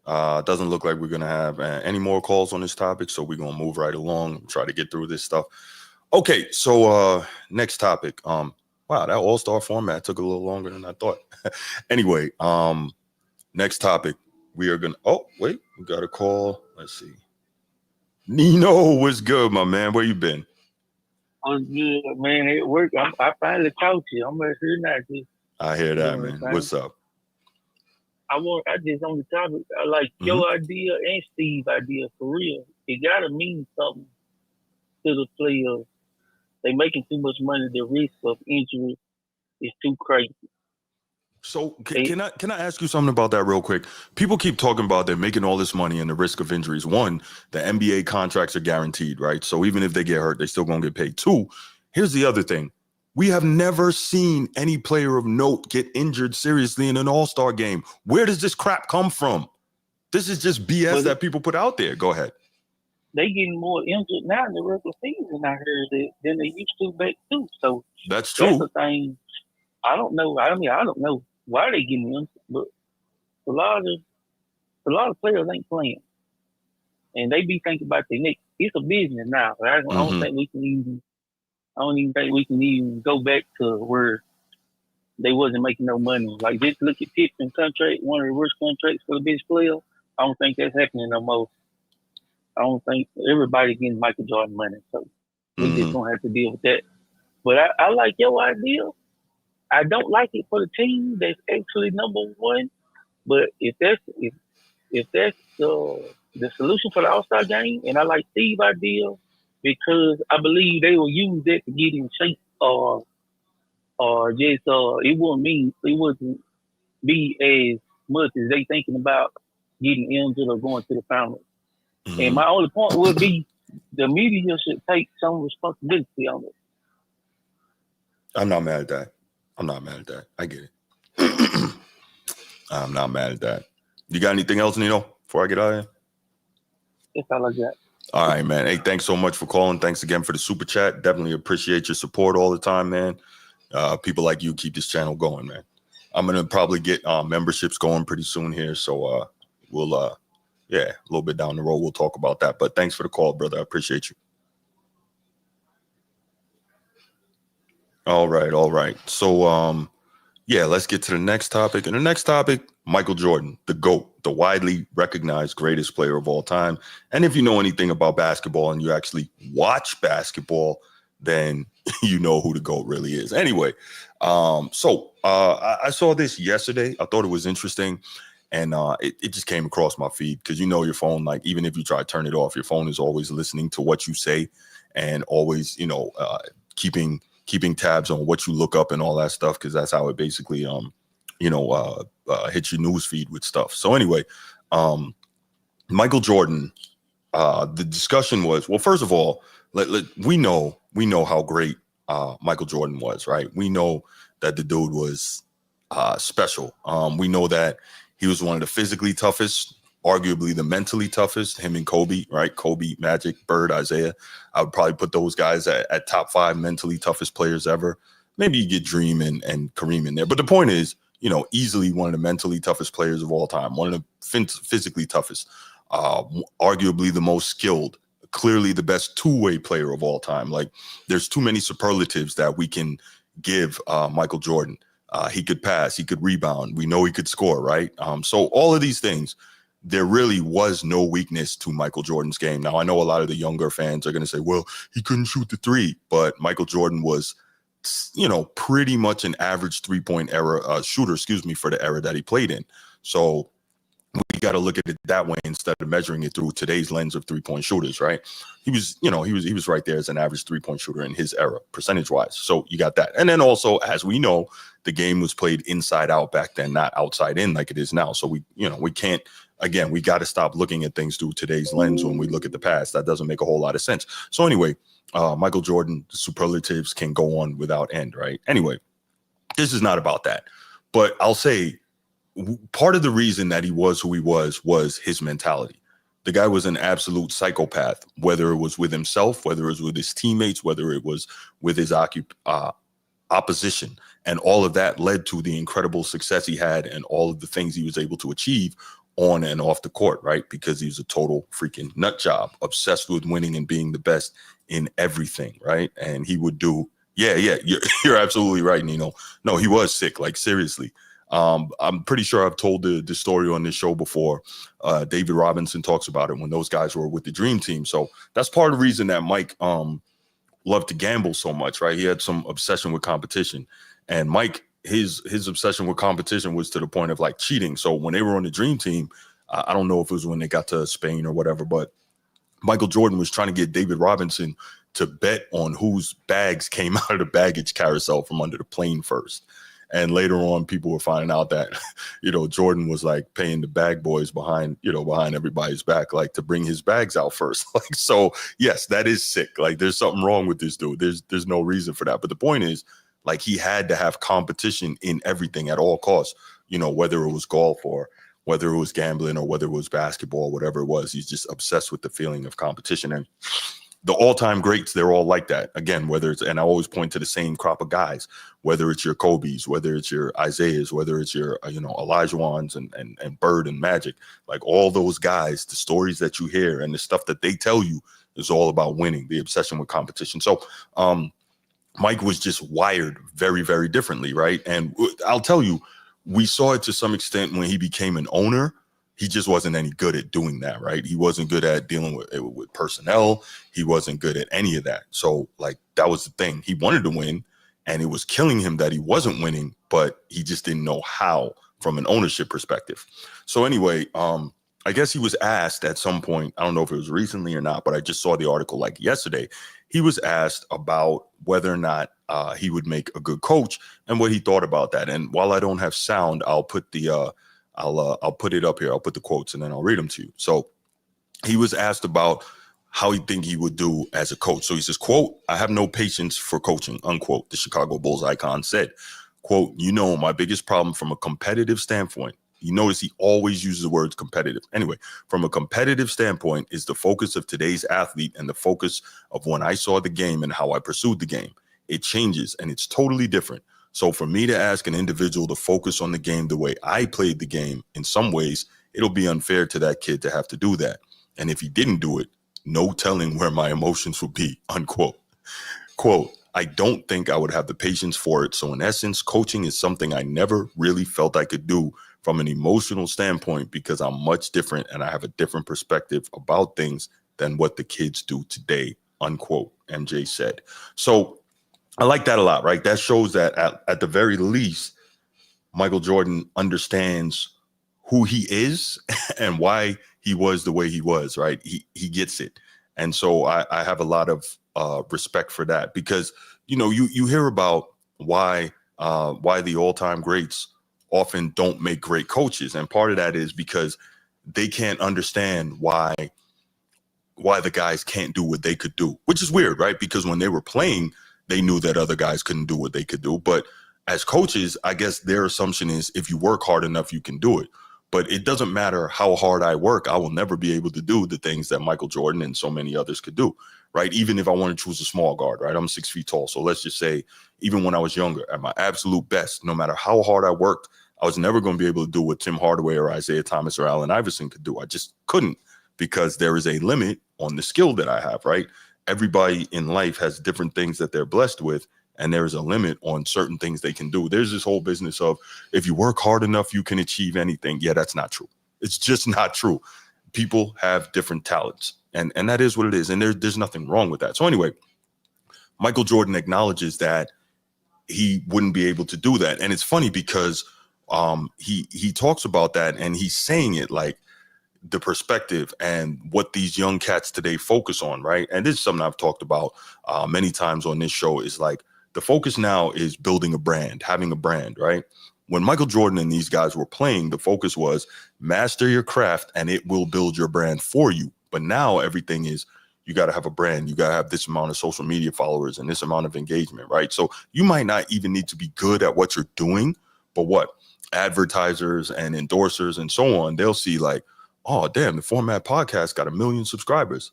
Doesn't look like we're going to have any more calls on this topic, so we're going to move right along and try to get through this stuff. Okay, so next topic. Wow, that all-star format took a little longer than I thought. Anyway, next topic. We are gonna. Oh, wait, we got a call. Let's see. Nino, what's good, my man? Where you been? I'm good, man. It worked. I finally talked to you. I'm right here now. I hear that, man. What's up? I just on the topic. I like your idea and Steve's idea for real. It gotta mean something to the players. They making too much money. The risk of injury is too crazy. So can I ask you something about that real quick? People keep talking about they're making all this money and the risk of injuries. One, the NBA contracts are guaranteed, right? So even if they get hurt, they still gonna get paid. Two, here's the other thing. We have never seen any player of note get injured seriously in an all-star game. Where does this crap come from? This is just BS that people put out there. Go ahead. They getting more injured now in the regular season, I heard, than they used to back too. So that's true. That's the thing. I don't know. I don't know why they getting injured, but a lot of players ain't playing, and they be thinking about their next. It's a business now. I don't think we can even. I don't even think we can even go back to where they wasn't making no money. Like, just look at Pittman's contract, one of the worst contracts for the best player. I don't think that's happening no more. I don't think everybody getting Michael Jordan money, so we just gonna have to deal with that. But I like your idea. I don't like it for the team that's actually number one. But if that's the solution for the All-Star game, and I like Steve's idea because I believe they will use that to get in shape, or just it wouldn't be as much as they thinking about getting injured or going to the finals. And my only point would be the media should take some responsibility on it. I'm not mad at that. I get it. I'm not mad at that. You got anything else, Nino, before I get out of here? That's all I got. All right, man. Hey, thanks so much for calling. Thanks again for the super chat. Definitely appreciate your support all the time, man. People like you keep this channel going, man. I'm going to probably get memberships going pretty soon here. So we'll, a little bit down the road, we'll talk about that. But thanks for the call, brother. I appreciate you. All right. So, let's get to the next topic. And the next topic, Michael Jordan, the GOAT, the widely recognized greatest player of all time. And if you know anything about basketball and you actually watch basketball, then you know who the GOAT really is. Anyway, I saw this yesterday. I thought it was interesting. And it just came across my feed because you know your phone, like even if you try to turn it off, your phone is always listening to what you say and always, keeping tabs on what you look up and all that stuff, because that's how it basically hits your news feed with stuff. So anyway, Michael Jordan, the discussion was, well, first of all, we know how great Michael Jordan was, right? We know that the dude was special. We know that he was one of the physically toughest, arguably the mentally toughest, him and Kobe, right? Kobe, Magic, Bird, Isaiah. I would probably put those guys at top 5 mentally toughest players ever. Maybe you get Dream and Kareem in there. But the point is, easily one of the mentally toughest players of all time, one of the physically toughest, arguably the most skilled, clearly the best two-way player of all time. Like, there's too many superlatives that we can give Michael Jordan. He could pass, he could rebound. We know he could score, right? So all of these things, there really was no weakness to Michael Jordan's game. Now, I know a lot of the younger fans are going to say, well, he couldn't shoot the three, but Michael Jordan was, pretty much an average three-point shooter, for the era that he played in. So we got to look at it that way instead of measuring it through today's lens of three-point shooters, right? He was right there as an average three-point shooter in his era, percentage-wise. So you got that. And then also, as we know, the game was played inside out back then, not outside in like it is now. So we can't, again, we got to stop looking at things through today's lens when we look at the past. That doesn't make a whole lot of sense. So anyway, Michael Jordan, the superlatives can go on without end, right? Anyway, this is not about that. But I'll say part of the reason that he was who he was his mentality. The guy was an absolute psychopath, whether it was with himself, whether it was with his teammates, whether it was with his opposition. And all of that led to the incredible success he had and all of the things he was able to achieve on and off the court, right? Because he was a total freaking nut job, obsessed with winning and being the best in everything, right? And he would do Yeah, you're absolutely right, Nino. No, he was sick, like seriously. I'm pretty sure I've told the story on this show before. David Robinson talks about it when those guys were with the Dream Team. So that's part of the reason that Mike loved to gamble so much, right? He had some obsession with competition. And Mike, his obsession with competition was to the point of like cheating. So when they were on the Dream Team, I don't know if it was when they got to Spain or whatever, but Michael Jordan was trying to get David Robinson to bet on whose bags came out of the baggage carousel from under the plane first. And later on, people were finding out that, Jordan was like paying the bag boys behind everybody's back, like to bring his bags out first. Like, so yes, that is sick. Like there's something wrong with this dude. There's no reason for that. But the point is, like, he had to have competition in everything at all costs, whether it was golf or whether it was gambling or whether it was basketball, whatever it was. He's just obsessed with the feeling of competition. And the all-time greats, they're all like that. Again, and I always point to the same crop of guys, whether it's your Kobe's, whether it's your Isaiah's, whether it's your, Olajuwons and Bird and Magic, like all those guys, the stories that you hear and the stuff that they tell you is all about winning, the obsession with competition. So, Mike was just wired very, very differently, right? And I'll tell you, we saw it to some extent when he became an owner. He just wasn't any good at doing that, right? He wasn't good at dealing with personnel. He wasn't good at any of that. So, like, that was the thing. He wanted to win, and it was killing him that he wasn't winning, but he just didn't know how from an ownership perspective. So anyway, I guess he was asked at some point, I don't know if it was recently or not, but I just saw the article like yesterday. He was asked about whether or not he would make a good coach and what he thought about that. And while I don't have sound, I'll put I'll put it up here. I'll put the quotes and then I'll read them to you. So he was asked about how he think he would do as a coach. So he says, quote, "I have no patience for coaching," unquote. The Chicago Bulls icon said, quote, "My biggest problem from a competitive standpoint," you notice he always uses the words competitive. Anyway, "from a competitive standpoint is the focus of today's athlete and the focus of when I saw the game and how I pursued the game. It changes and it's totally different. So for me to ask an individual to focus on the game the way I played the game, in some ways, it'll be unfair to that kid to have to do that. And if he didn't do it, no telling where my emotions would be," unquote. Quote, "I don't think I would have the patience for it. So in essence, coaching is something I never really felt I could do from an emotional standpoint because I'm much different and I have a different perspective about things than what the kids do today," unquote, MJ said. So I like that a lot, right? That shows that at the very least, Michael Jordan understands who he is and why he was the way he was, right? He gets it. And so I have a lot of respect for that because, you hear about why the all-time greats often don't make great coaches. And part of that is because they can't understand why the guys can't do what they could do, which is weird, right? Because when they were playing, they knew that other guys couldn't do what they could do. But as coaches, I guess their assumption is if you work hard enough, you can do it. But it doesn't matter how hard I work. I will never be able to do the things that Michael Jordan and so many others could do, right? Even if I want to choose a small guard, right? I'm 6 feet tall. So let's just say, even when I was younger, at my absolute best, no matter how hard I worked, I was never going to be able to do what Tim Hardaway or Isaiah Thomas or Allen Iverson could do. I just couldn't because there is a limit on the skill that I have, right? Everybody in life has different things that they're blessed with, and there's a limit on certain things they can do. There's this whole business of if you work hard enough, you can achieve anything. Yeah, that's not true. It's just not true. People have different talents, and that is what it is, and there's nothing wrong with that. So anyway, Michael Jordan acknowledges that he wouldn't be able to do that, and it's funny because he talks about that, and he's saying it like the perspective and what these young cats today focus on, right? And this is something I've talked about many times on this show, is like the focus now is building a brand, having a brand, right? When Michael Jordan and these guys were playing, the focus was master your craft and it will build your brand for you. But now everything is, you got to have a brand. You got to have this amount of social media followers and this amount of engagement, right? So you might not even need to be good at what you're doing, but what advertisers and endorsers and so on, they'll see like, oh, damn, the Format Podcast got 1 million subscribers.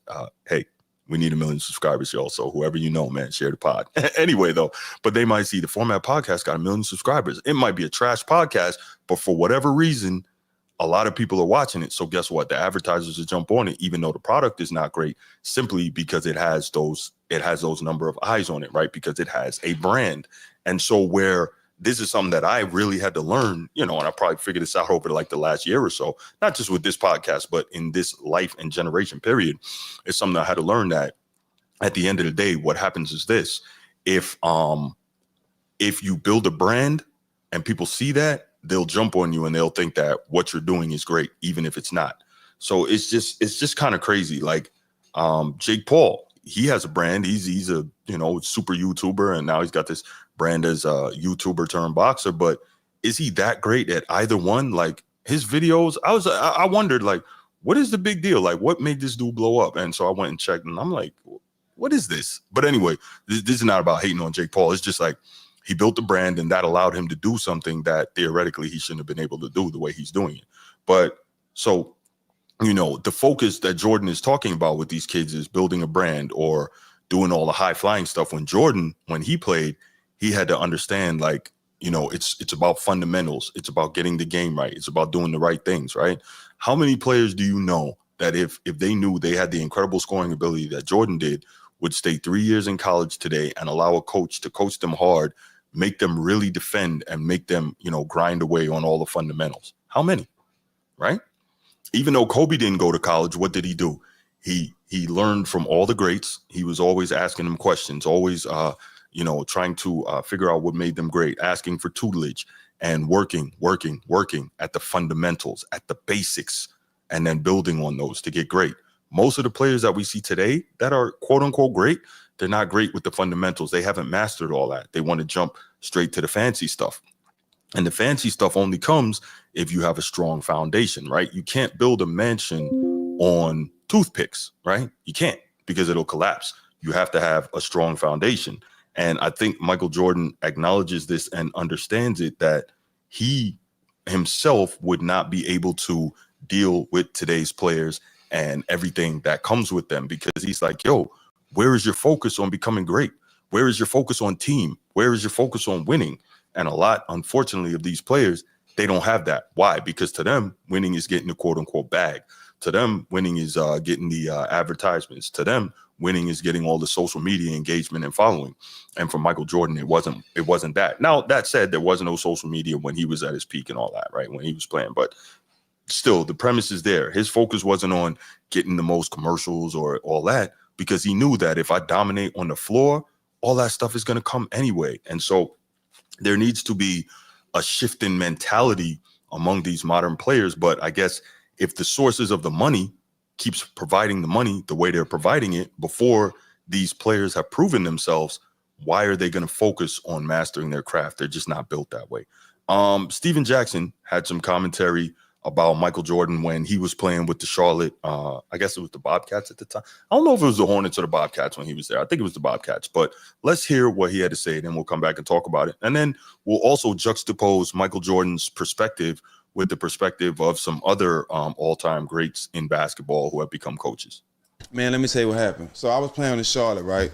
Hey, we need 1 million subscribers, y'all. So whoever you know, man, share the pod. Anyway, though, but they might see the Format Podcast got 1 million subscribers. It might be a trash podcast, but for whatever reason, a lot of people are watching it. So guess what? The advertisers will jump on it, even though the product is not great, simply because it has those number of eyes on it, right? Because it has a brand. And so where this is something that I really had to learn, and I probably figured this out over like the last year or so, not just with this podcast, but in this life and generation period, it's something I had to learn that at the end of the day, what happens is this: if you build a brand and people see that, they'll jump on you and they'll think that what you're doing is great, even if it's not. So it's just kind of crazy. Like Jake Paul, he has a brand. He's a super YouTuber, and now he's got this brand as a YouTuber turned boxer. But is he that great at either one? Like his videos, I wondered, like, what is the big deal? Like, what made this dude blow up? And so I went and checked, and I'm like, what is this? But anyway, this is not about hating on Jake Paul. It's just like he built the brand, and that allowed him to do something that theoretically he shouldn't have been able to do the way he's doing it. But so, the focus that Jordan is talking about with these kids is building a brand or doing all the high flying stuff. When Jordan, when he played, he had to understand, like, it's about fundamentals. It's about getting the game right. It's about doing the right things, right? How many players do you know that if they knew they had the incredible scoring ability that Jordan did, would stay 3 years in college today and allow a coach to coach them hard, make them really defend, and make them, grind away on all the fundamentals? How many, right? Even though Kobe didn't go to college, what did he do? He learned from all the greats. He was always asking them questions, always, trying to figure out what made them great, asking for tutelage and working at the fundamentals, at the basics, and then building on those to get great. Most of the players that we see today that are quote unquote great, they're not great with the fundamentals. They haven't mastered all that. They want to jump straight to the fancy stuff. And the fancy stuff only comes if you have a strong foundation, right? You can't build a mansion on toothpicks, right? You can't, because it'll collapse. You have to have a strong foundation. And I think Michael Jordan acknowledges this and understands it, that he himself would not be able to deal with today's players and everything that comes with them, because he's like, yo, where is your focus on becoming great? Where is your focus on team? Where is your focus on winning? And a lot, unfortunately, of these players, they don't have that. Why? Because to them, winning is getting the quote unquote bag. To them, winning is getting the advertisements. To them, winning is getting all the social media engagement and following. And for Michael Jordan, it wasn't that. Now, that said, there wasn't no social media when he was at his peak and all that, right? When he was playing. But still, the premise is there. His focus wasn't on getting the most commercials or all that, because he knew that if I dominate on the floor, all that stuff is going to come anyway. And so there needs to be a shift in mentality among these modern players. But I guess if the sources of the money keeps providing the money the way they're providing it before these players have proven themselves, why are they going to focus on mastering their craft? They're just not built that way. Steven Jackson had some commentary about Michael Jordan when he was playing with the Charlotte, I guess it was the Bobcats at the time. I don't know if it was the Hornets or the Bobcats when he was there. I think it was the Bobcats, but let's hear what he had to say, then we'll come back and talk about it. And then we'll also juxtapose Michael Jordan's perspective with the perspective of some other all-time greats in basketball who have become coaches. Man, let me tell you what happened. So I was playing in Charlotte, right?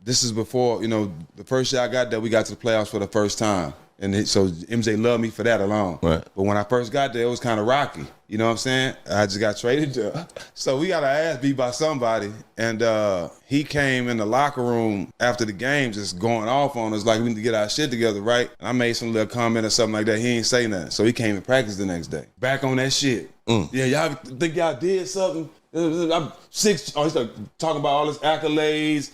This is before, the first year I got there, we got to the playoffs for the first time. And so MJ loved me for that alone. Right. But when I first got there, it was kind of rocky. You know what I'm saying? I just got traded to. So we got our ass beat by somebody. And he came in the locker room after the game just going off on us like we need to get our shit together, right? And I made some little comment or something like that. He ain't say nothing. So he came and practiced the next day. Back on that shit. Yeah, y'all think y'all did something? I'm 6. Oh, he started talking about all his accolades.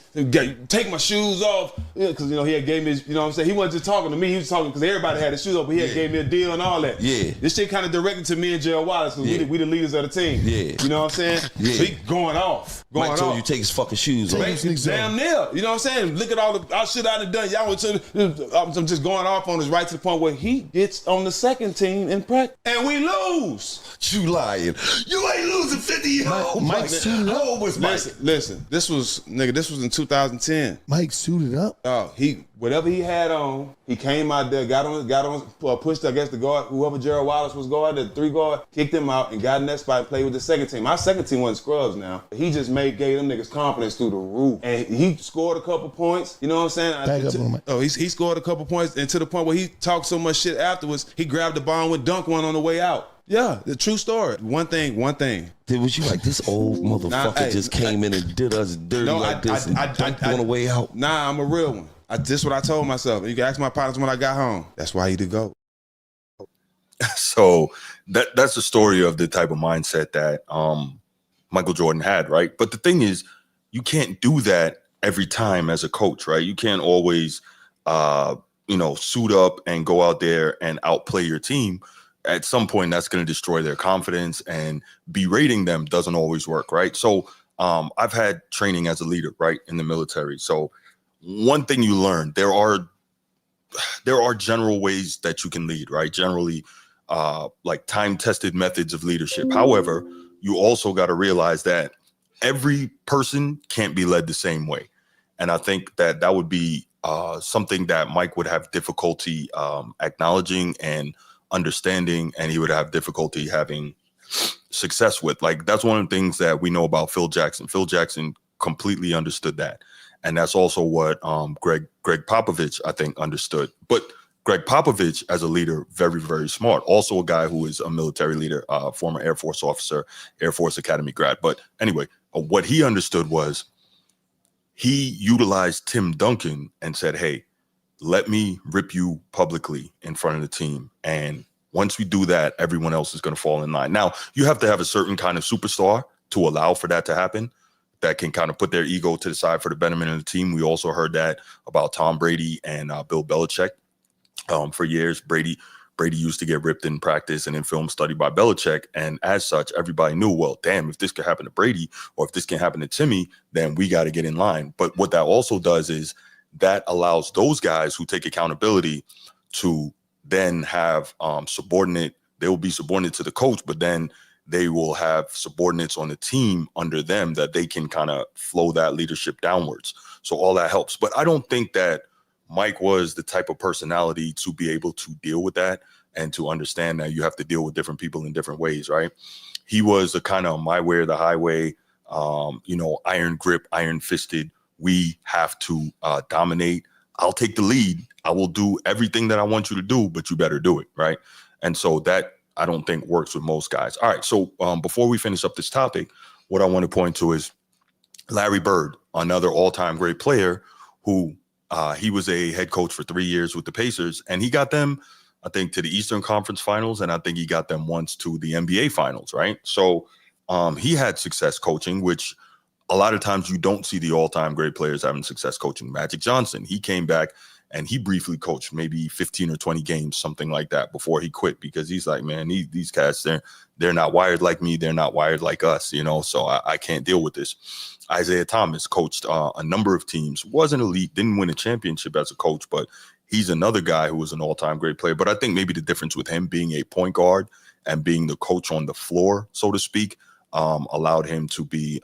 Take my shoes off. Because, he had gave me his, what I'm saying? He wasn't just talking to me. He was talking because everybody had his shoes off, but he had gave me a deal and all that. Yeah. This shit kind of directed to me and Gerald Wallace because we the leaders of the team. Yeah. You know what I'm saying? Yeah. So he going off. Mike told you take his fucking shoes off. Damn near. You know what I'm saying? Look at all the shit I done. Y'all I'm just going off on us right to the point where he gets on the second team in practice. And we lose. You lying. You ain't losing 50 years old. Mike suited up. How old was Mike? Listen. This was in 2010. Mike suited up. Oh, whatever he had on, he came out there, got on, pushed against the guard, whoever Gerald Wallace was guarding, the 3 guard, kicked him out and got in that spot and played with the second team. My second team wasn't scrubs now. He just gave them niggas confidence through the roof. And he scored a couple points. You know what I'm saying? He scored a couple points, and to the point where he talked so much shit afterwards, he grabbed the ball and went dunk one on the way out. Yeah, the true story. One thing. Was you like, this old motherfucker just came in and did us dirty this and dunked on the way out? Nah, I'm a real one. This is what I told myself. You can ask my partners when I got home. That's why I had to go. So that's the story of the type of mindset that Michael Jordan had, right? But the thing is, you can't do that every time as a coach, right? You can't always, suit up and go out there and outplay your team. At some point, that's going to destroy their confidence, and berating them doesn't always work, right? So I've had training as a leader, right, in the military. So one thing you learn, there are general ways that you can lead, right? Generally, like time-tested methods of leadership. However, you also got to realize that every person can't be led the same way. And I think that would be something that Mike would have difficulty acknowledging and understanding, and he would have difficulty having success with. Like, that's one of the things that we know about Phil Jackson. Phil Jackson completely understood that. And that's also what Greg Popovich, I think, understood. But Greg Popovich, as a leader, very, very smart. Also a guy who is a military leader, former Air Force officer, Air Force Academy grad. But anyway, what he understood was he utilized Tim Duncan and said, hey, let me rip you publicly in front of the team. And once we do that, everyone else is going to fall in line. Now, you have to have a certain kind of superstar to allow for that to happen, that can kind of put their ego to the side for the betterment of the team. We also heard that about Tom Brady and Bill Belichick. For years, Brady used to get ripped in practice and in film study by Belichick. And as such, everybody knew, well, damn, if this could happen to Brady or if this can happen to Timmy, then we got to get in line. But what that also does is that allows those guys who take accountability to then have they will be subordinate to the coach, but then they will have subordinates on the team under them that they can kind of flow that leadership downwards. So all that helps. But I don't think that Mike was the type of personality to be able to deal with that and to understand that you have to deal with different people in different ways, right? He was a kind of my way or the highway, iron grip, iron fisted. We have to dominate. I'll take the lead. I will do everything that I want you to do, but you better do it, right? And so that I don't think works with most guys. All right, so before we finish up this topic, what I want to point to is Larry Bird, another all-time great player who he was a head coach for 3 years with the Pacers, and he got them, I think, to the Eastern Conference Finals, and I think he got them once to the NBA Finals, right? So he had success coaching, which a lot of times you don't see the all-time great players having success coaching. Magic Johnson, he came back and he briefly coached maybe 15 or 20 games, something like that, before he quit, because he's like, man, these cats, they're not wired like me. They're not wired like us, so I can't deal with this. Isaiah Thomas coached a number of teams, wasn't elite, didn't win a championship as a coach, but he's another guy who was an all-time great player. But I think maybe the difference with him being a point guard and being the coach on the floor, so to speak, allowed him to be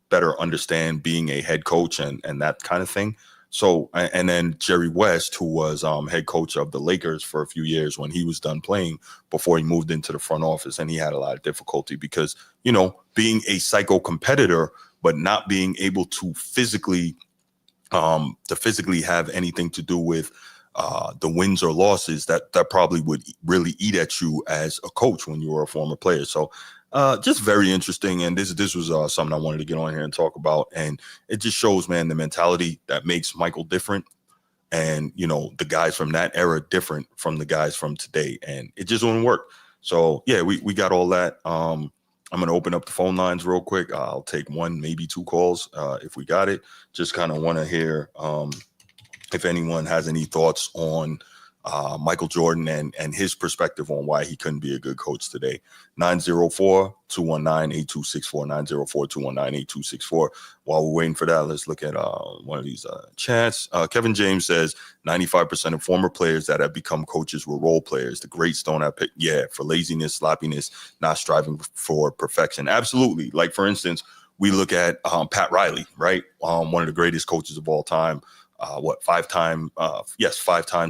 better understand being a head coach and that kind of thing. So, and then Jerry West, who was head coach of the Lakers for a few years when he was done playing before he moved into the front office, and he had a lot of difficulty because, being a psycho competitor, but not being able to physically have anything to do with the wins or losses, that probably would really eat at you as a coach when you were a former player. So just very interesting. And this was something I wanted to get on here and talk about. And it just shows, man, the mentality that makes Michael different. And, the guys from that era different from the guys from today. And it just wouldn't work. So, yeah, we got all that. I'm going to open up the phone lines real quick. I'll take one, maybe two calls if we got it. Just kind of want to hear if anyone has any thoughts on Michael Jordan and his perspective on why he couldn't be a good coach today. 904-219-8264, 904-219-8264. While we're waiting for that, let's look at one of these chats. Kevin James says 95% of former players that have become coaches were role players. The greats don't have pick. Yeah, for laziness, sloppiness, not striving for perfection. Absolutely. Like, for instance, we look at Pat Riley, right? One of the greatest coaches of all time. Five-time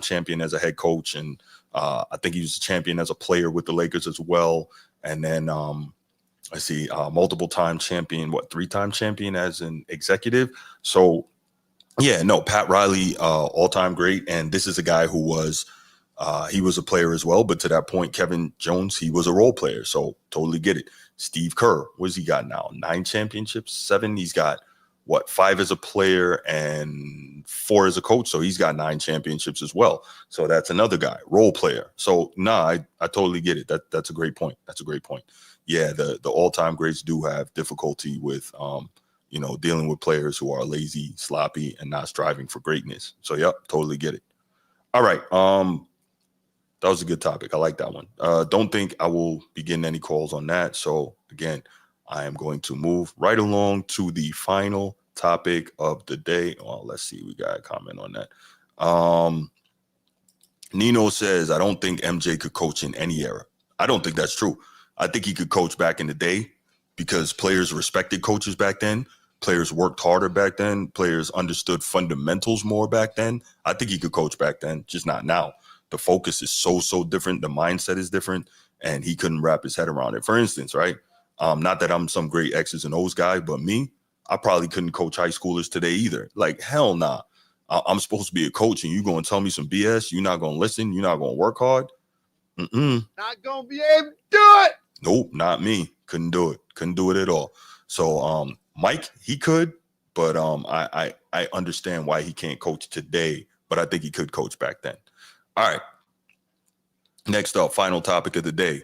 champion as a head coach. And I think he was a champion as a player with the Lakers as well. And then multiple-time champion, three-time champion as an executive. So, yeah, no, Pat Riley, all-time great. And this is a guy who was He was a player as well, but to that point, Kevin Jones, he was a role player, so totally get it. Steve Kerr, what has he got now? 9 championships, 7? He's got, 5 as a player and 4 as a coach, so he's got 9 championships as well. So that's another guy, role player. So, I totally get it. That's a great point. That's a great point. Yeah, the all-time greats do have difficulty with, dealing with players who are lazy, sloppy, and not striving for greatness. So, yep, totally get it. All right, that was a good topic. I like that one. Don't think I will be getting any calls on that. So, again, I am going to move right along to the final topic of the day. Well, let's see. We got a comment on that. Nino says, I don't think MJ could coach in any era. I don't think that's true. I think he could coach back in the day because players respected coaches back then. Players worked harder back then. Players understood fundamentals more back then. I think he could coach back then, just not now. The focus is so different. The mindset is different, and he couldn't wrap his head around it. For instance, right? Not that I'm some great X's and O's guy, but me, I probably couldn't coach high schoolers today either. Like, hell nah. I'm supposed to be a coach, and you going to tell me some BS? You're not going to listen? You're not going to work hard? Not going to be able to do it. Nope, not me. Couldn't do it. Couldn't do it at all. So, Mike, he could, but I understand why he can't coach today, but I think he could coach back then. All right. Next up, final topic of the day.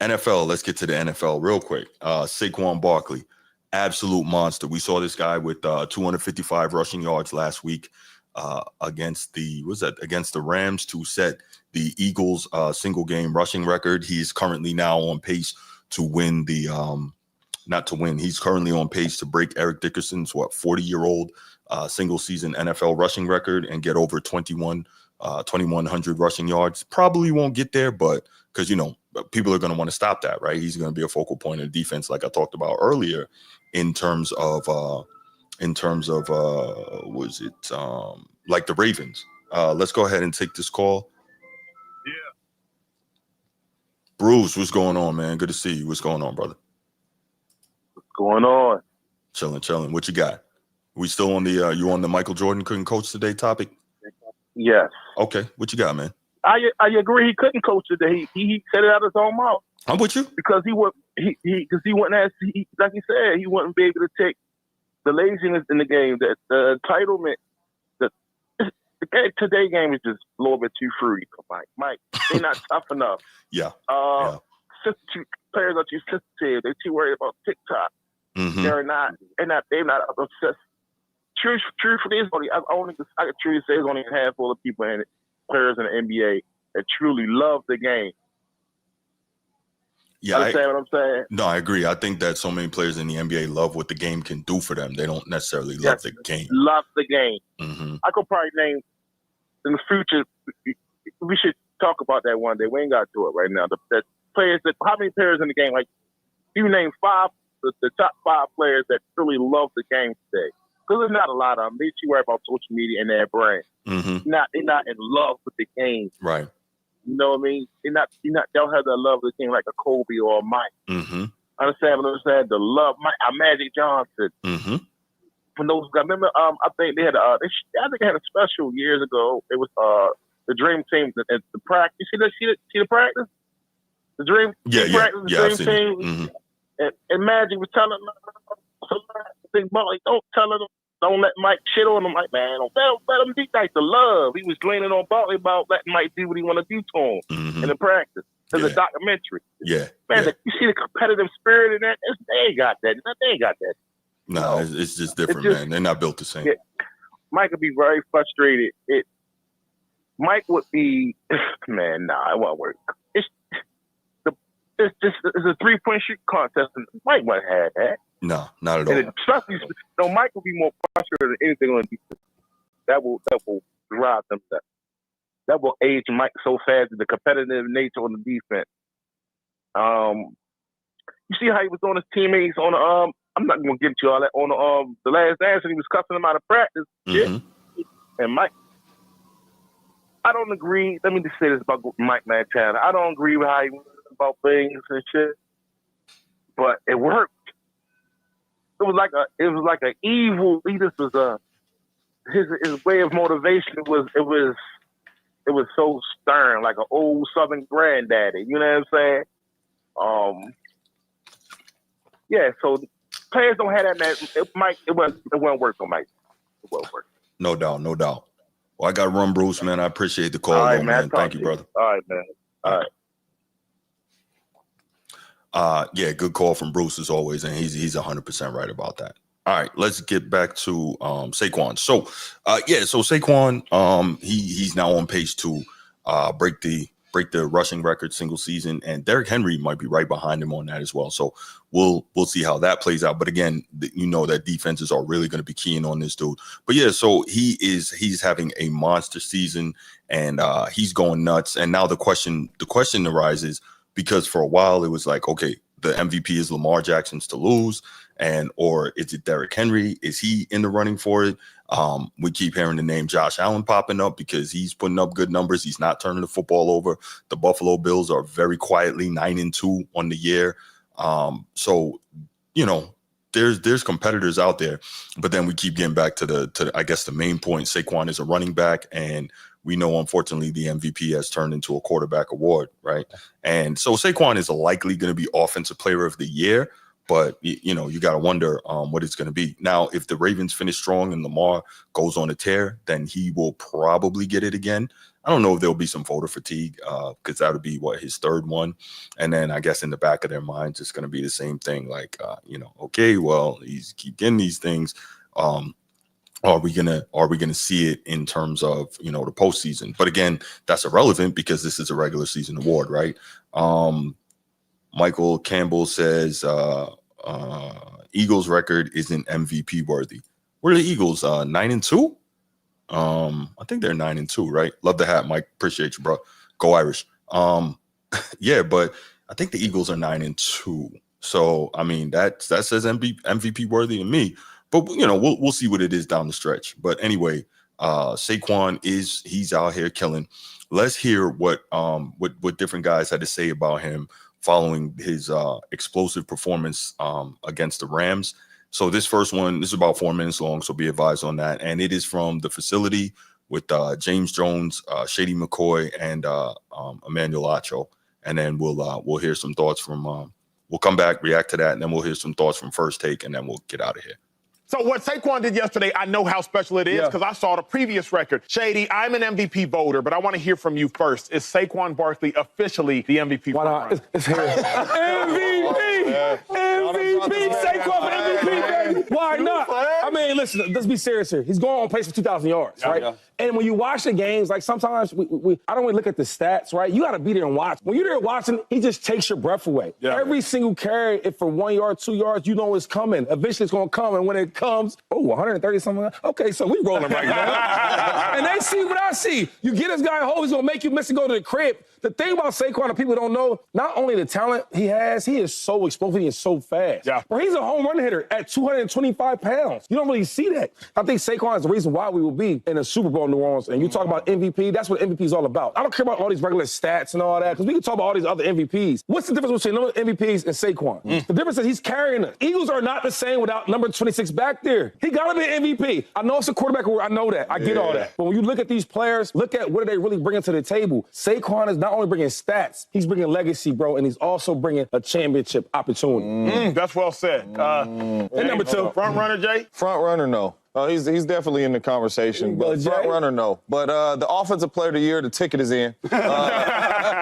NFL. Let's get to the NFL real quick. Saquon Barkley, absolute monster. We saw this guy with 255 rushing yards last week against the Rams to set the Eagles single game rushing record. He's currently now on pace to win the he's currently on pace to break Eric Dickerson's 40-year-old single season NFL rushing record and get over 2,100 rushing yards. Probably won't get there, but because people are going to want to stop that, right? He's going to be a focal point of defense, like I talked about earlier, in terms of like the Ravens. Let's go ahead and take this call. Yeah. Bruce, what's going on, man? Good to see you. What's going on, brother? What's going on? Chilling. What you got? We still on the you on the Michael Jordan couldn't coach today topic? Yes. Okay, what you got, man? I agree. He couldn't coach today. He said it out of his own mouth. I'm with you because he wouldn't like he said, he wouldn't be able to take the laziness in the game, that the entitlement. Today's game is just a little bit too fruity for Mike. Mike, they're not tough enough. Yeah. Players are too sensitive. They're too worried about TikTok. Mm-hmm. They're not obsessed. Truthfully, I could truly say there's only a handful of people in it, players in the NBA that truly love the game. Yeah, understand what I'm saying? No, I agree. I think that so many players in the NBA love what the game can do for them. They don't necessarily love the game. Love the game. Mm-hmm. I could probably name in the future. We should talk about that one day. We ain't got to do it right now. How many players in the game? Like, you name the top 5 players that really love the game today. Because there's not a lot of them. They too worry about social media and their brand. Mm-hmm. They're not in love with the game. Right. You know what I mean? They don't have the love of the game like a Kobe or a Mike. Mm-hmm. Understand what I'm saying? The love, Magic Johnson. Mm-hmm. When those guys, remember? I think they had I think they had a special years ago. It was the Dream Team at the practice. You see the practice? The Dream practice. The Dream Team. Mm-hmm. And Magic was telling them, "Big Molly, don't tell them." Don't let Mike shit on him. Like, man, don't let him be like the love. He was leaning on Barkley about letting Mike do what he want to do to him in the practice. There's a documentary. Yeah. Man, you see the competitive spirit in that? They ain't got that. They ain't got that. No, it's just different, man. They're not built the same. Yeah. Mike would be very frustrated. Mike would be, man, nah, it won't work. It's a 3-point shoot contest, and Mike wouldn't have that. No, not at all. And especially, Mike will be more frustrated than anything on defense. That will drive them. That will age Mike so fast in the competitive nature on the defense. You see how he was on his teammates on the I'm not going to get into all that on the last dance, and he was cussing them out of practice. Mm-hmm. Yeah. And Mike, I don't agree. Let me just say this about Mike Montana. I don't agree with how he went about things and shit, but it worked. It was like an evil. He just was his way of motivation was it was so stern, like an old Southern granddaddy. You know what I'm saying? Yeah. So players don't have that. Man, it won't work for Mike. It won't work. No doubt, no doubt. Well, I got to run, Bruce, man. I appreciate the call, All right, though, man. man. Thank you, brother. All right, man. All right. Yeah, good call from Bruce as always, and he's 100% right about that. All right, let's get back to Saquon. So, so Saquon, he's now on pace to break the rushing record single season, and Derrick Henry might be right behind him on that as well. So we'll see how that plays out. But again, you know that defenses are really going to be keying on this dude. But yeah, so he's having a monster season, and he's going nuts. And now the question arises, because for a while it was like, okay, the MVP is Lamar Jackson's to lose, or is it Derrick Henry? Is he in the running for it? We keep hearing the name Josh Allen popping up because he's putting up good numbers. He's not turning the football over. The Buffalo Bills are very quietly 9-2 on the year. So, you know, there's competitors out there, but then we keep getting back to I guess the main point. Saquon is a running back, and we know, unfortunately, the MVP has turned into a quarterback award, right? And so Saquon is likely going to be Offensive Player of the Year, but, you know, you got to wonder what it's going to be. Now, if the Ravens finish strong and Lamar goes on a tear, then he will probably get it again. I don't know if there'll be some voter fatigue because that would be, his third one. And then I guess in the back of their minds, it's going to be the same thing. Like, okay, well, he's keep getting these things. Are we gonna see it in terms of, you know, the postseason? But again, that's irrelevant because this is a regular season award, right? Michael Campbell says Eagles record isn't MVP worthy. Where are the Eagles? 9-2? I think they're 9-2, right? Love the hat, Mike. Appreciate you, bro. Go Irish. Yeah, but I think the Eagles are 9-2. So I mean that says MVP worthy to me. But, you know, we'll see what it is down the stretch. But anyway, Saquon he's out here killing. Let's hear what different guys had to say about him following his explosive performance against the Rams. So this first one, this is about 4 minutes long, so be advised on that. And it is from the facility with James Jones, Shady McCoy, and Emmanuel Acho. And then we'll hear some thoughts from we'll come back, react to that, and then we'll hear some thoughts from First Take, and then we'll get out of here. So what Saquon did yesterday, I know how special it is because I saw the previous record. Shady, I'm an MVP voter, but I want to hear from you first. Is Saquon Barkley officially the MVP? Why not? It's here. MVP! MVP! Saquon for MVP, baby! Why not? I mean, listen, let's be serious here. He's going on pace for 2,000 yards, right? Yeah. And when you watch the games, like sometimes I don't really look at the stats, right? You got to be there and watch. When you're there watching, he just takes your breath away. Yeah. Every single carry, if for 1 yard, 2 yards, you know it's coming. Eventually it's going to come, and when it comes, 130 something. Okay, so we rolling right now. And they see what I see. You get this guy a hole, he's going to make you miss and go to the crib. The thing about Saquon that people don't know, not only the talent he has, he is so explosive, he is so fast. Yeah. But he's a home run hitter at 225 pounds. You don't really see that. I think Saquon is the reason why we will be in a Super Bowl in New Orleans. And you talk about MVP, that's what MVP is all about. I don't care about all these regular stats and all that, because we can talk about all these other MVPs. What's the difference between number MVPs and Saquon? The difference is he's carrying us. Eagles are not the same without number 26 back there. He got to be an MVP. I know it's a quarterback award. I know that. I get all that. But when you look at these players, look at what are they really bringing to the table. Saquon is not only bringing stats, he's bringing legacy, bro, and he's also bringing a championship opportunity. That's well said. And number 2, front runner, Jay? Front runner, no. He's definitely in the conversation. But front runner, no. But the Offensive Player of the Year, the ticket is in.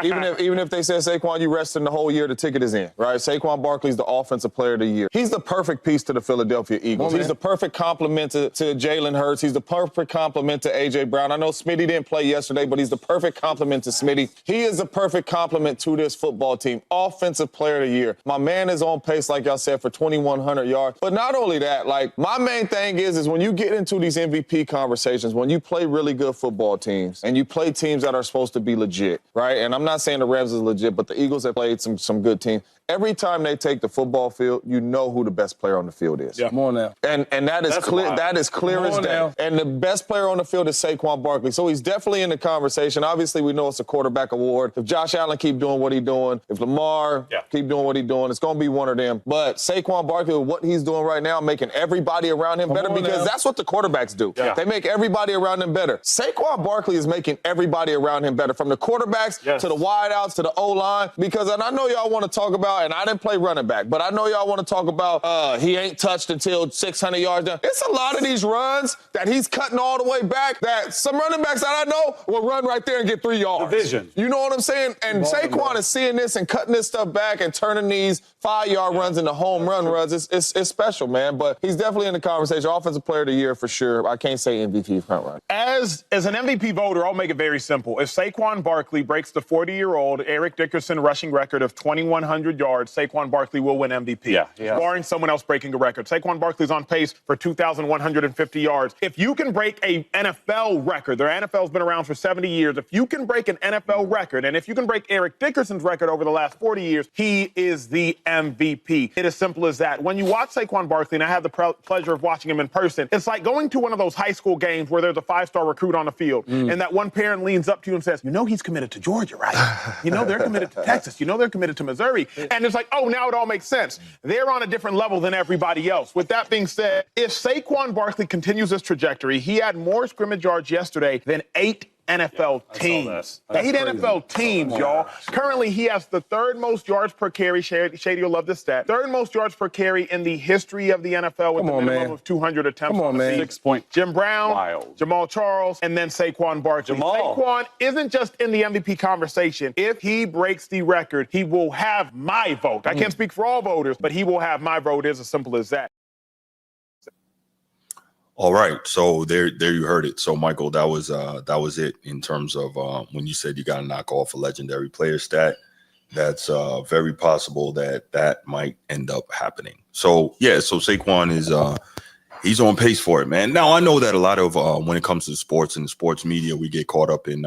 Even if they said, Saquon, you resting the whole year, the ticket is in, right? Saquon Barkley's the Offensive Player of the Year. He's the perfect piece to the Philadelphia Eagles. He's the perfect complement to Jalen Hurts. He's the perfect complement to A.J. Brown. I know Smitty didn't play yesterday, but he's the perfect complement to Smitty. He is the perfect complement to this football team. Offensive Player of the Year. My man is on pace, like y'all said, for 2,100 yards. But not only that, like, my main thing is when you get into these MVP conversations, when you play really good football teams and you play teams that are supposed to be legit, right? And I'm not saying the Rams is legit, but the Eagles have played some good teams. every time they take the football field, you know who the best player on the field is. Yeah. Come on now. And that is clear. Wild. That is clear as day. Now. And the best player on the field is Saquon Barkley. So he's definitely in the conversation. Obviously, we know it's a quarterback award. If Josh Allen keep doing what he's doing, if Lamar keep doing what he's doing, it's going to be one of them. But Saquon Barkley, what he's doing right now, making everybody around him better because that's what the quarterbacks do. Yeah. They make everybody around them better. Saquon Barkley is making everybody around him better, from the quarterbacks to the wideouts to the O-line. Because, and I know y'all want to talk about, and I didn't play running back, but I know y'all want to talk about he ain't touched until 600 yards down. It's a lot of these runs that he's cutting all the way back that some running backs that I know will run right there and get 3 yards. Division. You know what I'm saying? And Saquon is seeing this and cutting this stuff back and turning these 5-yard runs into home run runs. It's special, man. But he's definitely in the conversation. Offensive Player of the Year for sure. I can't say MVP front run. As an MVP voter, I'll make it very simple. If Saquon Barkley breaks the 40-year-old Eric Dickerson rushing record of 2,100 yards, Saquon Barkley will win MVP. Barring someone else breaking a record. Saquon Barkley's on pace for 2,150 yards. If you can break a NFL record, the NFL's been around for 70 years. If you can break an NFL record, and if you can break Eric Dickerson's record over the last 40 years, he is the MVP. It is simple as that. When you watch Saquon Barkley, and I have the pleasure of watching him in person, it's like going to one of those high school games where there's a 5-star recruit on the field, and that one parent leans up to you and says, you know he's committed to Georgia, right? You know they're committed to Texas. You know they're committed to Missouri. And it's like, oh, now it all makes sense. They're on a different level than everybody else. With that being said, if Saquon Barkley continues this trajectory, he had more scrimmage yards yesterday than 8 NFL teams. 8 NFL teams, y'all. Currently, he has the 3rd most yards per carry. Shady will love this stat. 3rd most yards per carry in the history of the NFL with a minimum of 200 attempts on the season. 6 point. Jim Brown, Jamal Charles, and then Saquon Barkley. Saquon isn't just in the MVP conversation. If he breaks the record, he will have my vote. I can't speak for all voters, but he will have my vote. It's as simple as that. All right, so there you heard it. So Michael, that was it in terms of when you said you got to knock off a legendary player stat. That's very possible that might end up happening. So yeah, so Saquon is he's on pace for it, man. Now I know that a lot of when it comes to sports and sports media, we get caught up in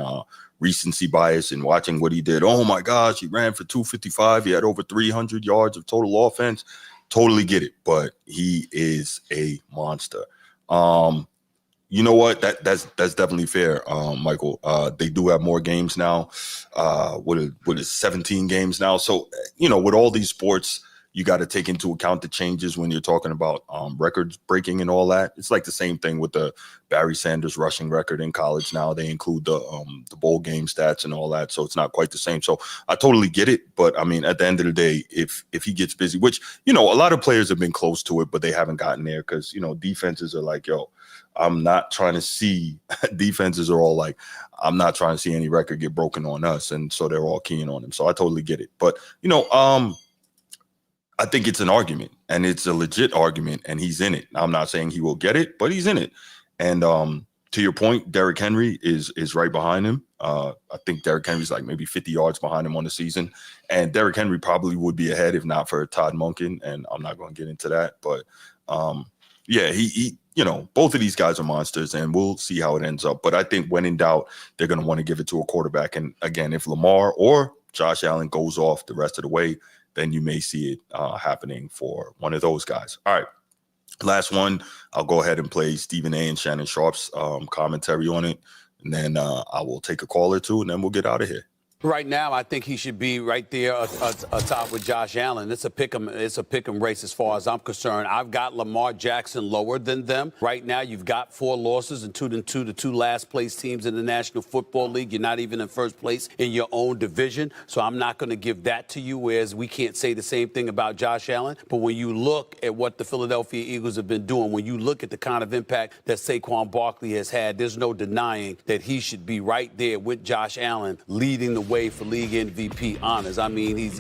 recency bias and watching what he did. Oh my gosh, he ran for 255. He had over 300 yards of total offense. Totally get it, but he is a monster. You know what? That's definitely fair, Michael. They do have more games now. What is 17 games now? So, you know, with all these sports, you got to take into account the changes when you're talking about records breaking and all that. It's like the same thing with the Barry Sanders rushing record in college now. They include the bowl game stats and all that, so it's not quite the same. So I totally get it, but I mean, at the end of the day, if he gets busy, which, you know, a lot of players have been close to it, but they haven't gotten there because, you know, defenses are like, yo, I'm not trying to see defenses are all like, I'm not trying to see any record get broken on us, and so they're all keen on him. So I totally get it, but you know, I think it's an argument, and it's a legit argument, and he's in it. I'm not saying he will get it, but he's in it. And to your point, Derrick Henry is right behind him. I think Derrick Henry's like maybe 50 yards behind him on the season, and Derrick Henry probably would be ahead if not for Todd Monken, and I'm not going to get into that. But yeah, he you know, both of these guys are monsters, and we'll see how it ends up. But I think when in doubt, they're going to want to give it to a quarterback. And again, if Lamar or Josh Allen goes off the rest of the way, then you may see it happening for one of those guys. All right, last one. I'll go ahead and play Stephen A. and Shannon Sharp's commentary on it, and then I will take a call or two, and then we'll get out of here. Right now, I think he should be right there atop with Josh Allen. It's a pick'em race as far as I'm concerned. I've got Lamar Jackson lower than them. Right now, you've got 4 losses and 2-2, the 2 last place teams in the National Football League. You're not even in first place in your own division, so I'm not going to give that to you, whereas we can't say the same thing about Josh Allen. But when you look at what the Philadelphia Eagles have been doing, when you look at the kind of impact that Saquon Barkley has had, there's no denying that he should be right there with Josh Allen leading the way for league MVP honors. I mean, he's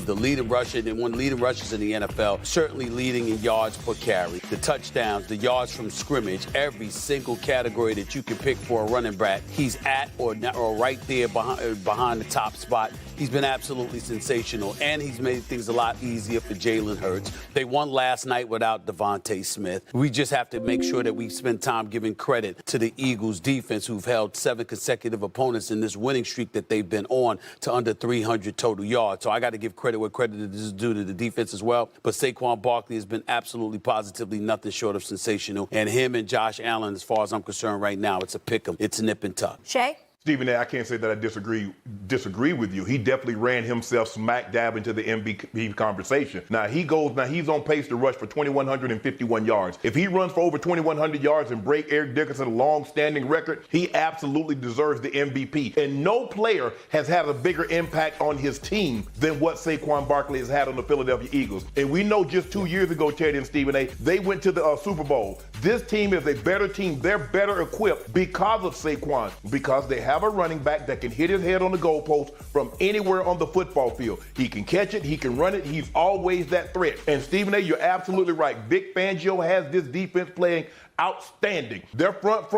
the leading rusher and one of the leading rushers in the NFL, certainly leading in yards per carry, the touchdowns, the yards from scrimmage, every single category that you can pick for a running back, he's at or right there behind the top spot He's been absolutely sensational, and he's made things a lot easier for Jalen Hurts. They won last night without Devontae Smith. We just have to make sure that we spend time giving credit to the Eagles defense, who've held 7 consecutive opponents in this winning streak that they've been on to under 300 total yards. So I got to give credit where credit is due to the defense as well. But Saquon Barkley has been absolutely positively nothing short of sensational. And him and Josh Allen, as far as I'm concerned right now, it's a pick 'em. It's nip and tuck. Shay? Stephen A., I can't say that I disagree with you. He definitely ran himself smack dab into the MVP conversation. Now he's on pace to rush for 2,151 yards. If he runs for over 2,100 yards and break Eric Dickerson's long-standing record, he absolutely deserves the MVP. And no player has had a bigger impact on his team than what Saquon Barkley has had on the Philadelphia Eagles. And we know just 2 years ago, Teddy and Stephen A., they went to the Super Bowl. This team is a better team. They're better equipped because of Saquon, because they have a running back that can hit his head on the goalpost from anywhere on the football field. He can catch it, he can run it, he's always that threat. And Stephen A., you're absolutely right. Vic Fangio has this defense playing outstanding. Their front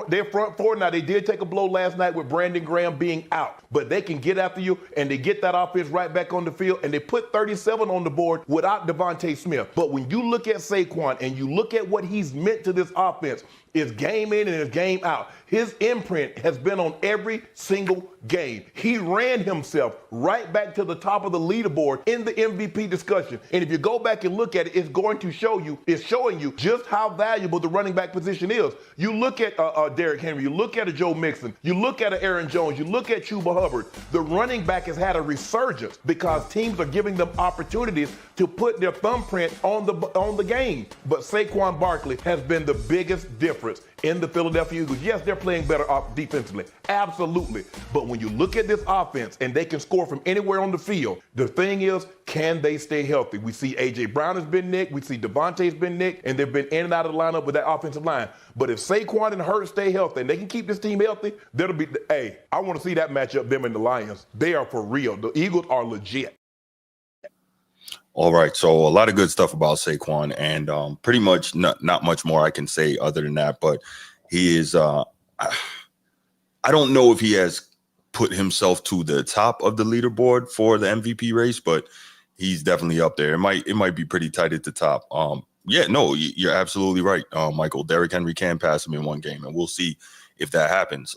four, now they did take a blow last night with Brandon Graham being out, but they can get after you and they get that offense right back on the field, and they put 37 on the board without Devontae Smith. But when you look at Saquon and you look at what he's meant to this offense, it's game in and it's game out. His imprint has been on every single game. He ran himself right back to the top of the leaderboard in the MVP discussion. And if you go back and look at it, it's showing you just how valuable the running back position is. You look at Derrick Henry, you look at a Joe Mixon, you look at a Aaron Jones, you look at Chuba Hubbard. The running back has had a resurgence because teams are giving them opportunities to put their thumbprint on the game. But Saquon Barkley has been the biggest difference in the Philadelphia Eagles. Yes, they're playing better defensively. Absolutely. But when you look at this offense and they can score from anywhere on the field, the thing is, can they stay healthy? We see A.J. Brown has been nicked. We see Devontae's been nicked, and they've been in and out of the lineup with that offensive line. But if Saquon and Hurts stay healthy and they can keep this team healthy, I want to see that matchup, them and the Lions. They are for real. The Eagles are legit. All right, so a lot of good stuff about Saquon, and pretty much not much more I can say other than that. But he is, I don't know if he has put himself to the top of the leaderboard for the MVP race, but he's definitely up there. It might be pretty tight at the top. Yeah, no, you're absolutely right, Michael. Derrick Henry can pass him in one game, and we'll see if that happens.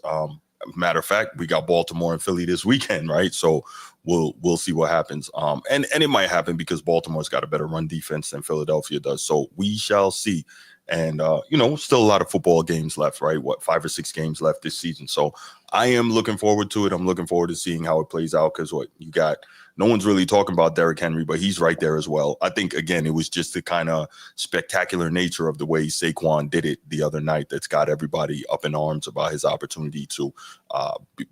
Matter of fact, we got Baltimore and Philly this weekend, right? So we'll see what happens. And it might happen because Baltimore's got a better run defense than Philadelphia does. So we shall see. And still a lot of football games left, right? 5 or 6 games left this season. So I am looking forward to it. I'm looking forward to seeing how it plays out, because you got, no one's really talking about Derrick Henry, but he's right there as well. I think, again, it was just the kind of spectacular nature of the way Saquon did it the other night that's got everybody up in arms about his opportunity to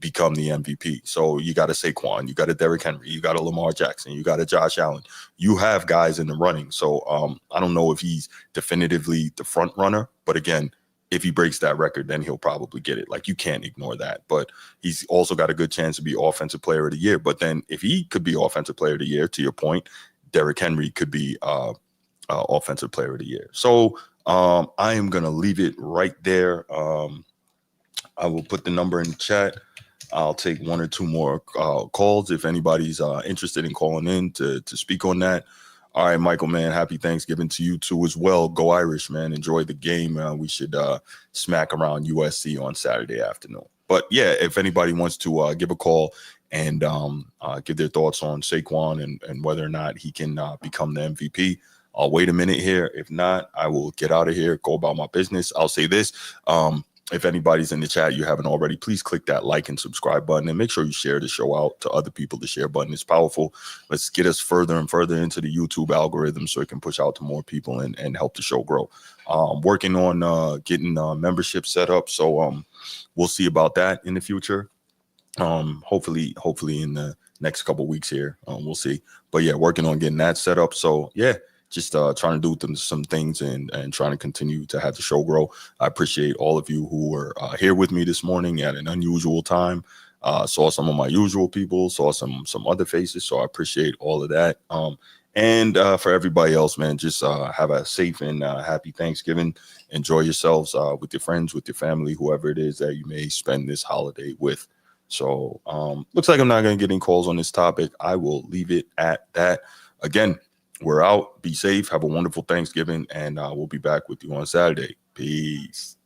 become the MVP. So you got a Saquon, you got a Derrick Henry, you got a Lamar Jackson, you got a Josh Allen. You have guys in the running. So I don't know if he's definitively the front runner, but again, if he breaks that record, then he'll probably get it. Like, you can't ignore that. But he's also got a good chance to be Offensive Player of the Year. But then if he could be Offensive Player of the Year, to your point, Derrick Henry could be Offensive Player of the Year. So I am going to leave it right there. I will put the number in the chat. I'll take 1 or 2 more calls if anybody's interested in calling in to speak on that. All right, Michael, man, happy Thanksgiving to you too as well. Go Irish, man. Enjoy the game. We should smack around USC on Saturday afternoon. But yeah, if anybody wants to give a call and give their thoughts on Saquon and whether or not he can become the MVP, I'll wait a minute here. If not, I will get out of here, go about my business. I'll say this. If anybody's in the chat, you haven't already, please click that like and subscribe button and make sure you share the show out to other people. The share button is powerful. Let's get us further and further into the YouTube algorithm so it can push out to more people and help the show grow. Working on getting membership set up. So we'll see about that in the future. Hopefully in the next couple weeks here. We'll see. But yeah, working on getting that set up. So yeah. Just trying to do some things and trying to continue to have the show grow. I appreciate all of you who were here with me this morning at an unusual time. Saw some of my usual people, saw some other faces. So I appreciate all of that. And for everybody else, man, just have a safe and happy Thanksgiving. Enjoy yourselves with your friends, with your family, whoever it is that you may spend this holiday with. So looks like I'm not going to get any calls on this topic. I will leave it at that. Again, we're out. Be safe. Have a wonderful Thanksgiving, and we'll be back with you on Saturday. Peace.